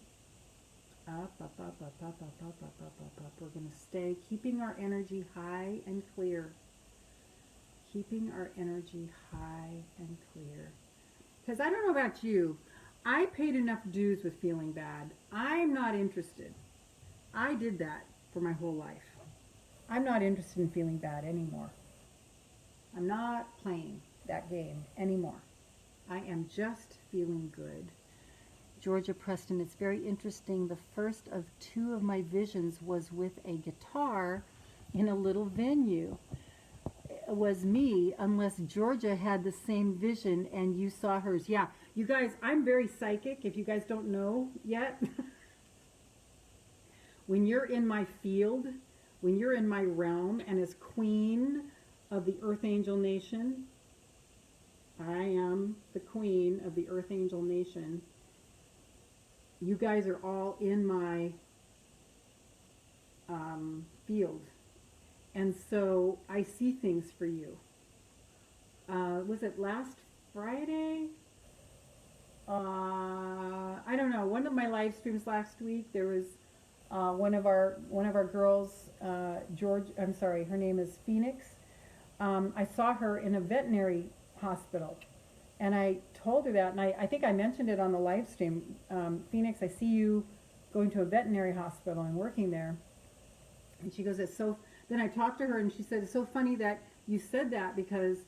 Up, up, up, up, up, up, up, up, up, up, up. We're going to stay keeping our energy high and clear. Keeping our energy high and clear. Because I don't know about you, I paid enough dues with feeling bad. I'm not interested. I did that for my whole life. I'm not interested in feeling bad anymore. I'm not playing that game anymore. I am just feeling good. Georgia Preston, it's very interesting. The first of 2 of my visions was with a guitar in a little venue. It was me, unless Georgia had the same vision and you saw hers. Yeah, you guys, I'm very psychic, if you guys don't know yet. When you're in my field, when you're in my realm, and as queen of the Earth Angel Nation, I am the queen of the Earth Angel Nation. You guys are all in my field. And so I see things for you. Was it last Friday? I don't know. One of my live streams last week, there was one of our girls, her name is Phoenix. I saw her in a veterinary hospital, and I told her that, and I think I mentioned it on the live stream. Phoenix, I see you going to a veterinary hospital and working there. And she goes, then I talked to her and she said, it's so funny that you said that because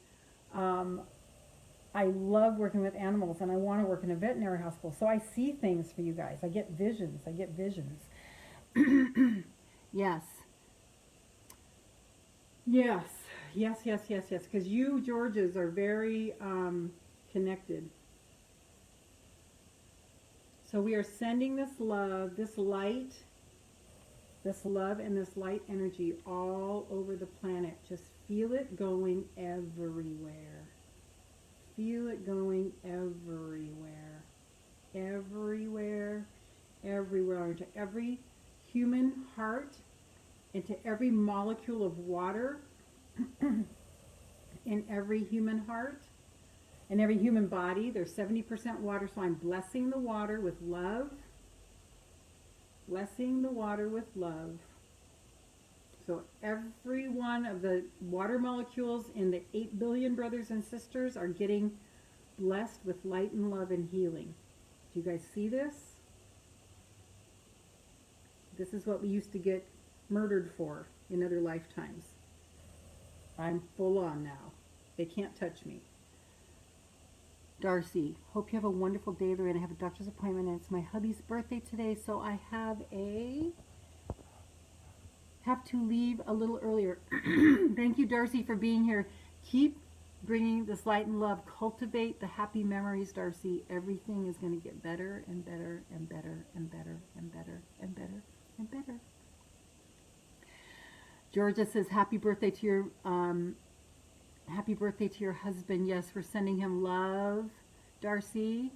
I love working with animals and I want to work in a veterinary hospital. So I see things for you guys. I get visions. I get visions. Yes. Yes. Yes, yes, yes, yes. Because you, Georges, are very connected. So we are sending this love, this light, this love and this light energy all over the planet. Just feel it going everywhere. Feel it going everywhere. Everywhere. Everywhere. Into every human heart. Into every molecule of water. In every human heart. In every human body. There's 70% water. So I'm blessing the water with love. Blessing the water with love. So every one of the water molecules in the 8 billion brothers and sisters are getting blessed with light and love and healing. Do you guys see this? This is what we used to get murdered for in other lifetimes. I'm full on now. They can't touch me. Darcy, hope you have a wonderful day, Lorraine. I have a doctor's appointment and it's my hubby's birthday today, so I have to leave a little earlier. Thank you, Darcy, for being here. Keep bringing this light and love. Cultivate the happy memories, Darcy. Everything is going to get better and better and better and better and better and better and better. Georgia says, happy birthday to your husband. Yes, we're sending him love. Darcy,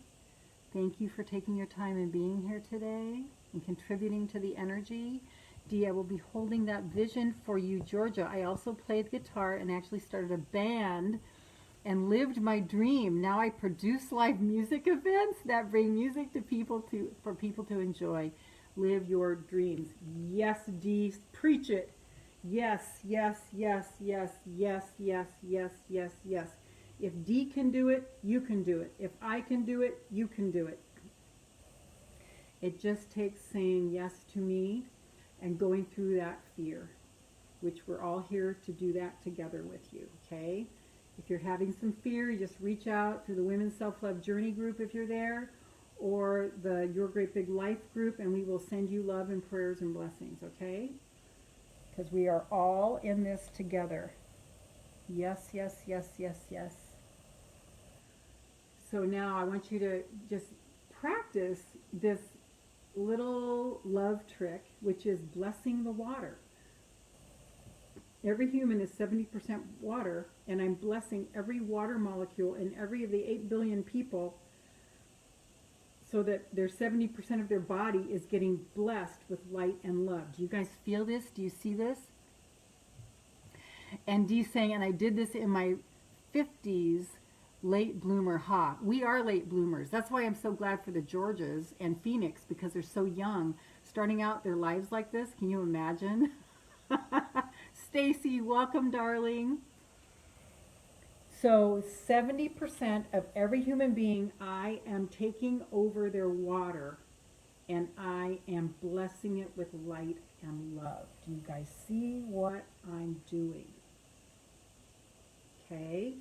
thank you for taking your time and being here today and contributing to the energy. Dee, I will be holding that vision for you, Georgia. I also played guitar and actually started a band and lived my dream. Now I produce live music events that bring music to for people to enjoy. Live your dreams. Yes, Dee, preach it. Yes, yes, yes, yes, yes, yes, yes, yes, yes. If Dee can do it, you can do it. If I can do it, you can do it. It just takes saying yes to me and going through that fear, which we're all here to do that together with you, okay? If you're having some fear, you just reach out to the Women's Self-Love Journey group if you're there, or the Your Great Big Life group, and we will send you love and prayers and blessings, okay? Because we are all in this together. Yes, yes, yes, yes, yes. So now I want you to just practice this little love trick, which is blessing the water. Every human is 70% water, and I'm blessing every water molecule in every of the 8 billion people so that their 70% of their body is getting blessed with light and love. Do you guys feel this? Do you see this? And Dee's saying, and I did this in my 50s, late bloomer. Ha, we are late bloomers. That's why I'm so glad for the Georges and Phoenix, because they're so young, starting out their lives like this. Can you imagine? Stacy, welcome, darling. So 70% of every human being, I am taking over their water, and I am blessing it with light and love. Do you guys see what I'm doing? Okay.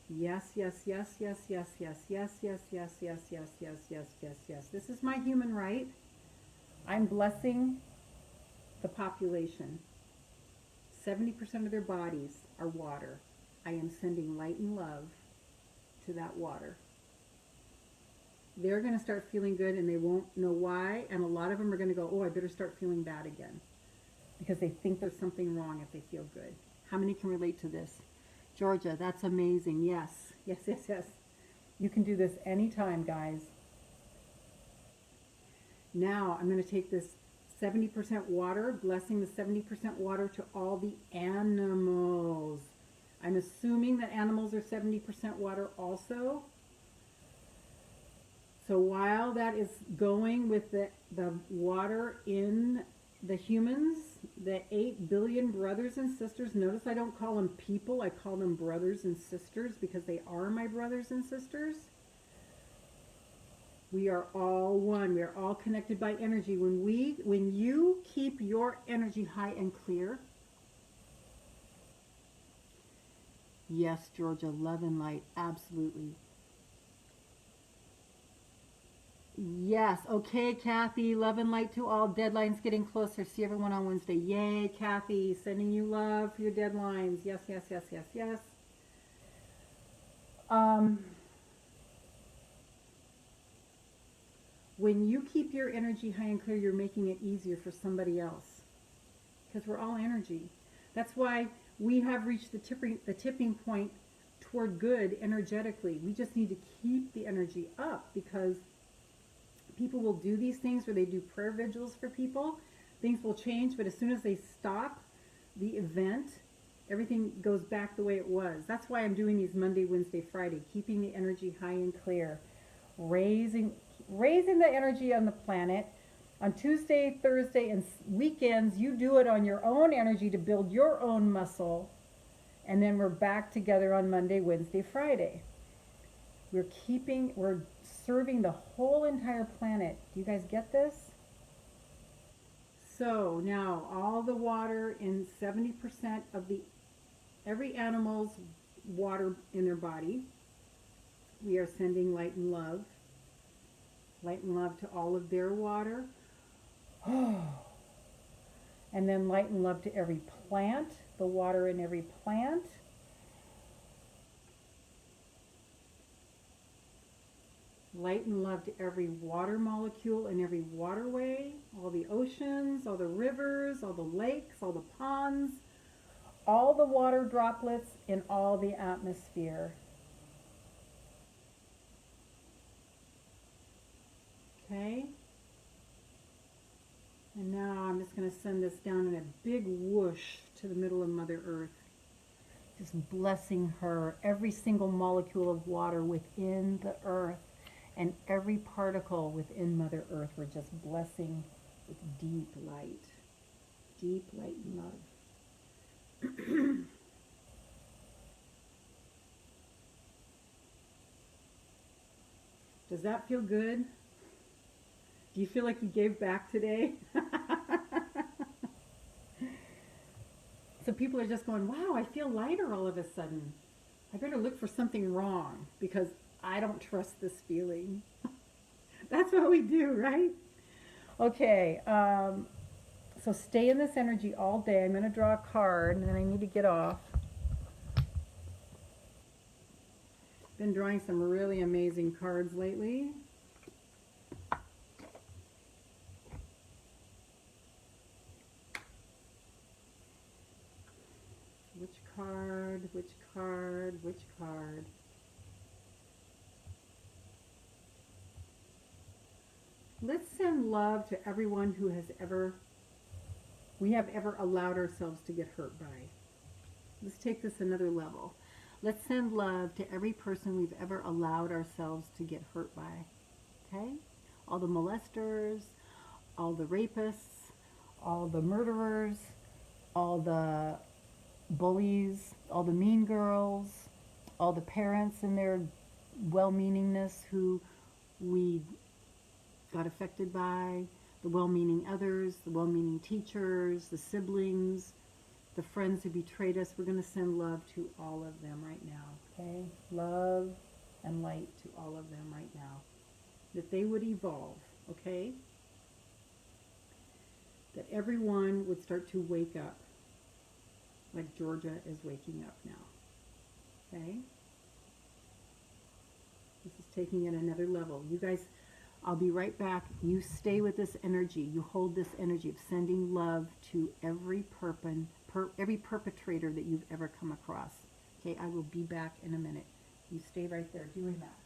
Yes, yes, yes, yes, yes, yes, yes, yes, yes, yes, yes, yes, yes, yes, yes. This is my human right. I'm blessing the population. 70% of their bodies are water. I am sending light and love to that water. They're going to start feeling good and they won't know why. And a lot of them are going to go, oh, I better start feeling bad again. Because they think there's something wrong if they feel good. How many can relate to this? Georgia, that's amazing. Yes, yes, yes, yes. You can do this anytime, guys. Now I'm going to take this 70% water, blessing the 70% water to all the animals. I'm assuming that animals are 70% water also. So while that is going with the water in the humans, the 8 billion brothers and sisters, notice I don't call them people, I call them brothers and sisters because they are my brothers and sisters. We are all one. We are all connected by energy. When you keep your energy high and clear, Yes, Georgia, love and light, absolutely. Yes, okay, Kathy, love and light to all. Deadline's getting closer. See everyone on Wednesday. Yay, Kathy, sending you love for your deadlines. Yes, yes, yes, yes, yes. Um, when you keep your energy high and clear, you're making it easier for somebody else because we're all energy. That's why we have reached the tipping point toward good energetically. We just need to keep the energy up because people will do these things where they do prayer vigils for people. Things will change, but as soon as they stop the event, everything goes back the way it was. That's why I'm doing these Monday, Wednesday, Friday, keeping the energy high and clear, raising the energy on the planet. On Tuesday, Thursday, and weekends, you do it on your own energy to build your own muscle, and then we're back together on Monday, Wednesday, Friday. We're serving the whole entire planet. Do you guys get this? So now all the water in 70% of every animal's water in their body, we are sending light and love. Light and love to all of their water. And then light and love to every plant, the water in every plant. Light and love to every water molecule in every waterway, all the oceans, all the rivers, all the lakes, all the ponds, all the water droplets in all the atmosphere. Okay? And now I'm just going to send this down in a big whoosh to the middle of Mother Earth. Just blessing her, every single molecule of water within the earth and every particle within Mother Earth. We're just blessing with deep and love. Does that feel good? Do you feel like you gave back today? So people are just going, wow, I feel lighter all of a sudden. I better look for something wrong because I don't trust this feeling. That's what we do, right? Okay, so stay in this energy all day. I'm going to draw a card and then I need to get off. Been drawing some really amazing cards lately. Which card, which card, which card? Let's send love to everyone who we have ever allowed ourselves to get hurt by. Let's take this another level. Let's send love to every person we've ever allowed ourselves to get hurt by. Okay? All the molesters, all the rapists, all the murderers, all the bullies, all the mean girls, all the parents in their well-meaningness who we got affected by, the well-meaning others, the well-meaning teachers, the siblings, the friends who betrayed us. We're going to send love to all of them right now, okay? Love and light to all of them right now. That they would evolve, okay? That everyone would start to wake up like Georgia is waking up now, okay? This is taking it another level. You guys, I'll be right back. You stay with this energy. You hold this energy of sending love to every perpetrator that you've ever come across. Okay, I will be back in a minute. You stay right there doing that.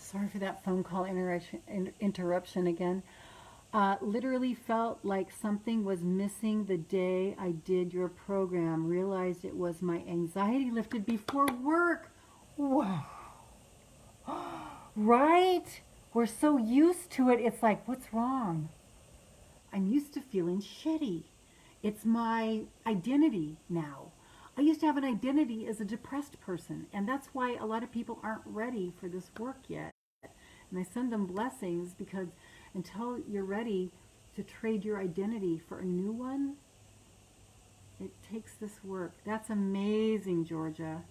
Sorry for that phone call interruption again. Literally felt like something was missing the day I did your program. Realized it was my anxiety lifted before work. Wow. Right? We're so used to it. It's like, what's wrong? I'm used to feeling shitty. It's my identity now. I used to have an identity as a depressed person, and that's why a lot of people aren't ready for this work yet. And I send them blessings because until you're ready to trade your identity for a new one, it takes this work. That's amazing, Georgia.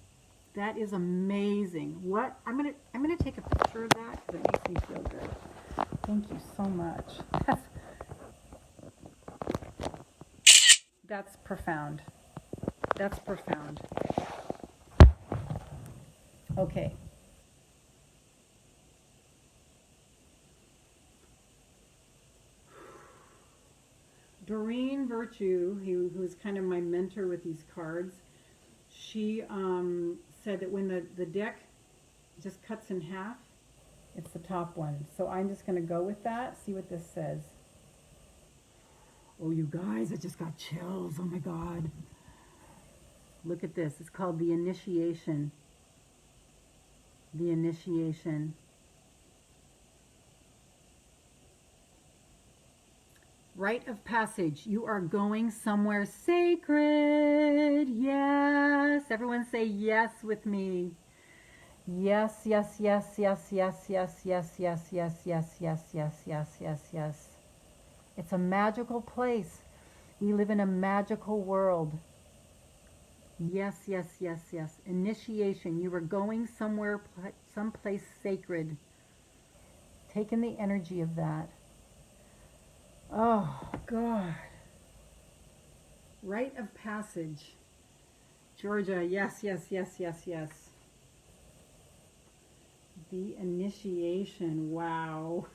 That is amazing. What? I'm gonna take a picture of that because it makes me feel good. Thank you so much. That's profound. That's profound. Okay. Doreen Virtue, who's kind of my mentor with these cards, she said that when the deck just cuts in half, it's the top one. So I'm just going to go with that, see what this says. Oh, you guys, I just got chills. Oh my God. Look at this. It's called the initiation. The initiation. Rite of passage. You are going somewhere sacred. Yes. Everyone say yes with me. Yes, yes, yes, yes, yes, yes, yes, yes, yes, yes, yes, yes, yes, yes, yes. It's a magical place. We live in a magical world. Yes, yes, yes, yes. Initiation. You are going somewhere, someplace sacred. Take in the energy of that. Oh, God. Rite of passage. Georgia, yes, yes, yes, yes, yes. The initiation, wow.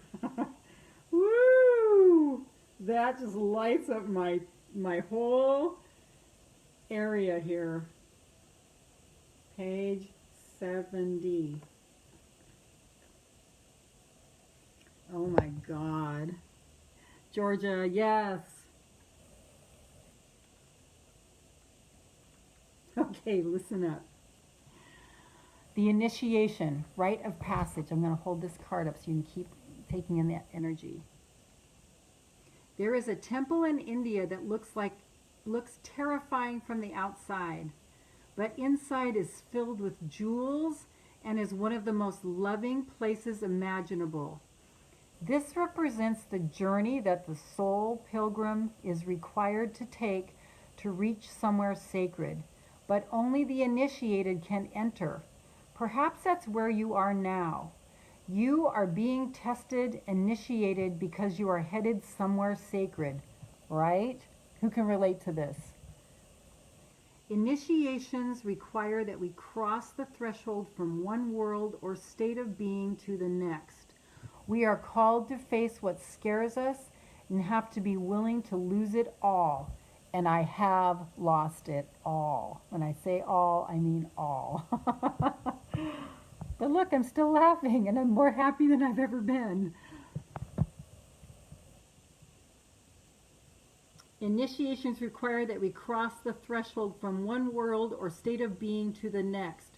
Woo! That just lights up my whole area here. Page 70. Oh my God. Georgia, yes. Okay, listen up. The initiation, rite of passage. I'm going to hold this card up so you can keep taking in that energy. There is a temple in India that looks terrifying from the outside, but inside is filled with jewels and is one of the most loving places imaginable. This represents the journey that the soul pilgrim is required to take to reach somewhere sacred, but only the initiated can enter. Perhaps that's where you are now. You are being tested, initiated, because you are headed somewhere sacred, right? Who can relate to this? Initiations require that we cross the threshold from one world or state of being to the next. We are called to face what scares us and have to be willing to lose it all. And I have lost it all. When I say all, I mean all. But look, I'm still laughing and I'm more happy than I've ever been. Initiations require that we cross the threshold from one world or state of being to the next.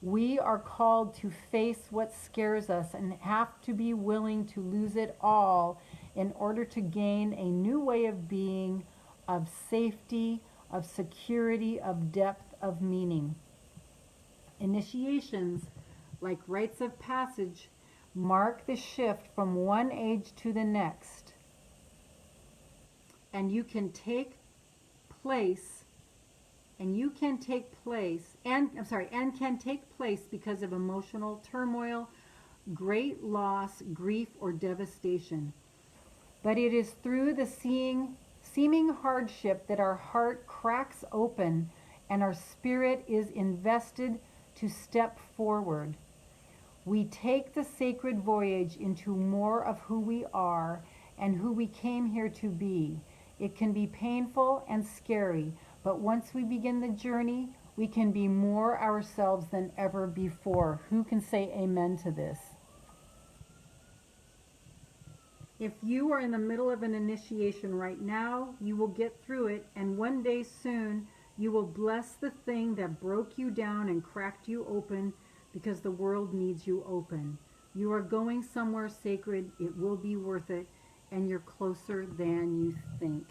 We are called to face what scares us and have to be willing to lose it all in order to gain a new way of being, of safety, of security, of depth, of meaning. Initiations, like rites of passage, mark the shift from one age to the next. And you can take place and can take place because of emotional turmoil, great loss, grief, or devastation. But it is through the seeming hardship that our heart cracks open and our spirit is invested to step forward. We take the sacred voyage into more of who we are and who we came here to be. It can be painful and scary, but once we begin the journey, we can be more ourselves than ever before. Who can say amen to this? If you are in the middle of an initiation right now, you will get through it, and one day soon you will bless the thing that broke you down and cracked you open, because the world needs you open. You are going somewhere sacred. It will be worth it, and you're closer than you think.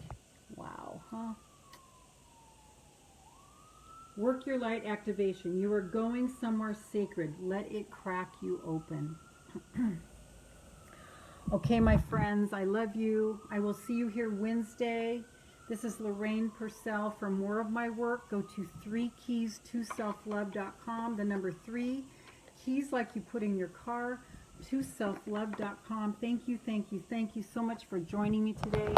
Wow, huh? Work your light activation. You are going somewhere sacred. Let it crack you open. Okay, my friends, I love you. I will see you here Wednesday. This is Lorraine Pursell. For more of my work, go to 3keys2selflove.com. The number 3, keys like you put in your car, to selflove.com. Thank you, thank you, thank you so much for joining me today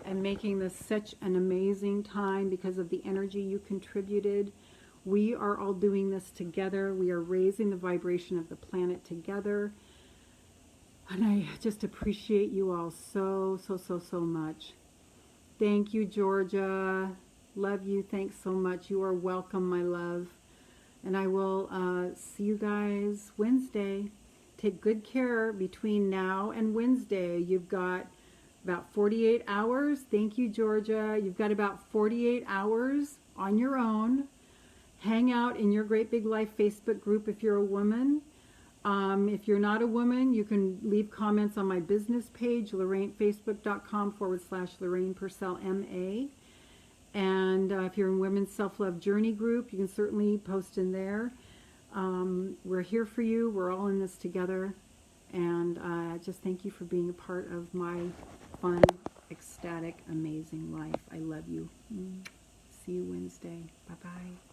and making this such an amazing time because of the energy you contributed. We are all doing this together. We are raising the vibration of the planet together. And I just appreciate you all so, so, so, so much. Thank you, Georgia. Love you. Thanks so much. You are welcome, my love. And I will see you guys Wednesday. Take good care between now and Wednesday. You've got about 48 hours. Thank you, Georgia. You've got about 48 hours on your own. Hang out in your Great Big Life Facebook group if you're a woman. If you're not a woman, you can leave comments on my business page, facebook.com/Lorraine Pursell MA. And if you're in Women's Self-Love Journey group, you can certainly post in there. We're here for you. We're all in this together. And just thank you for being a part of my fun, ecstatic, amazing life. I love you. See you Wednesday. Bye-bye.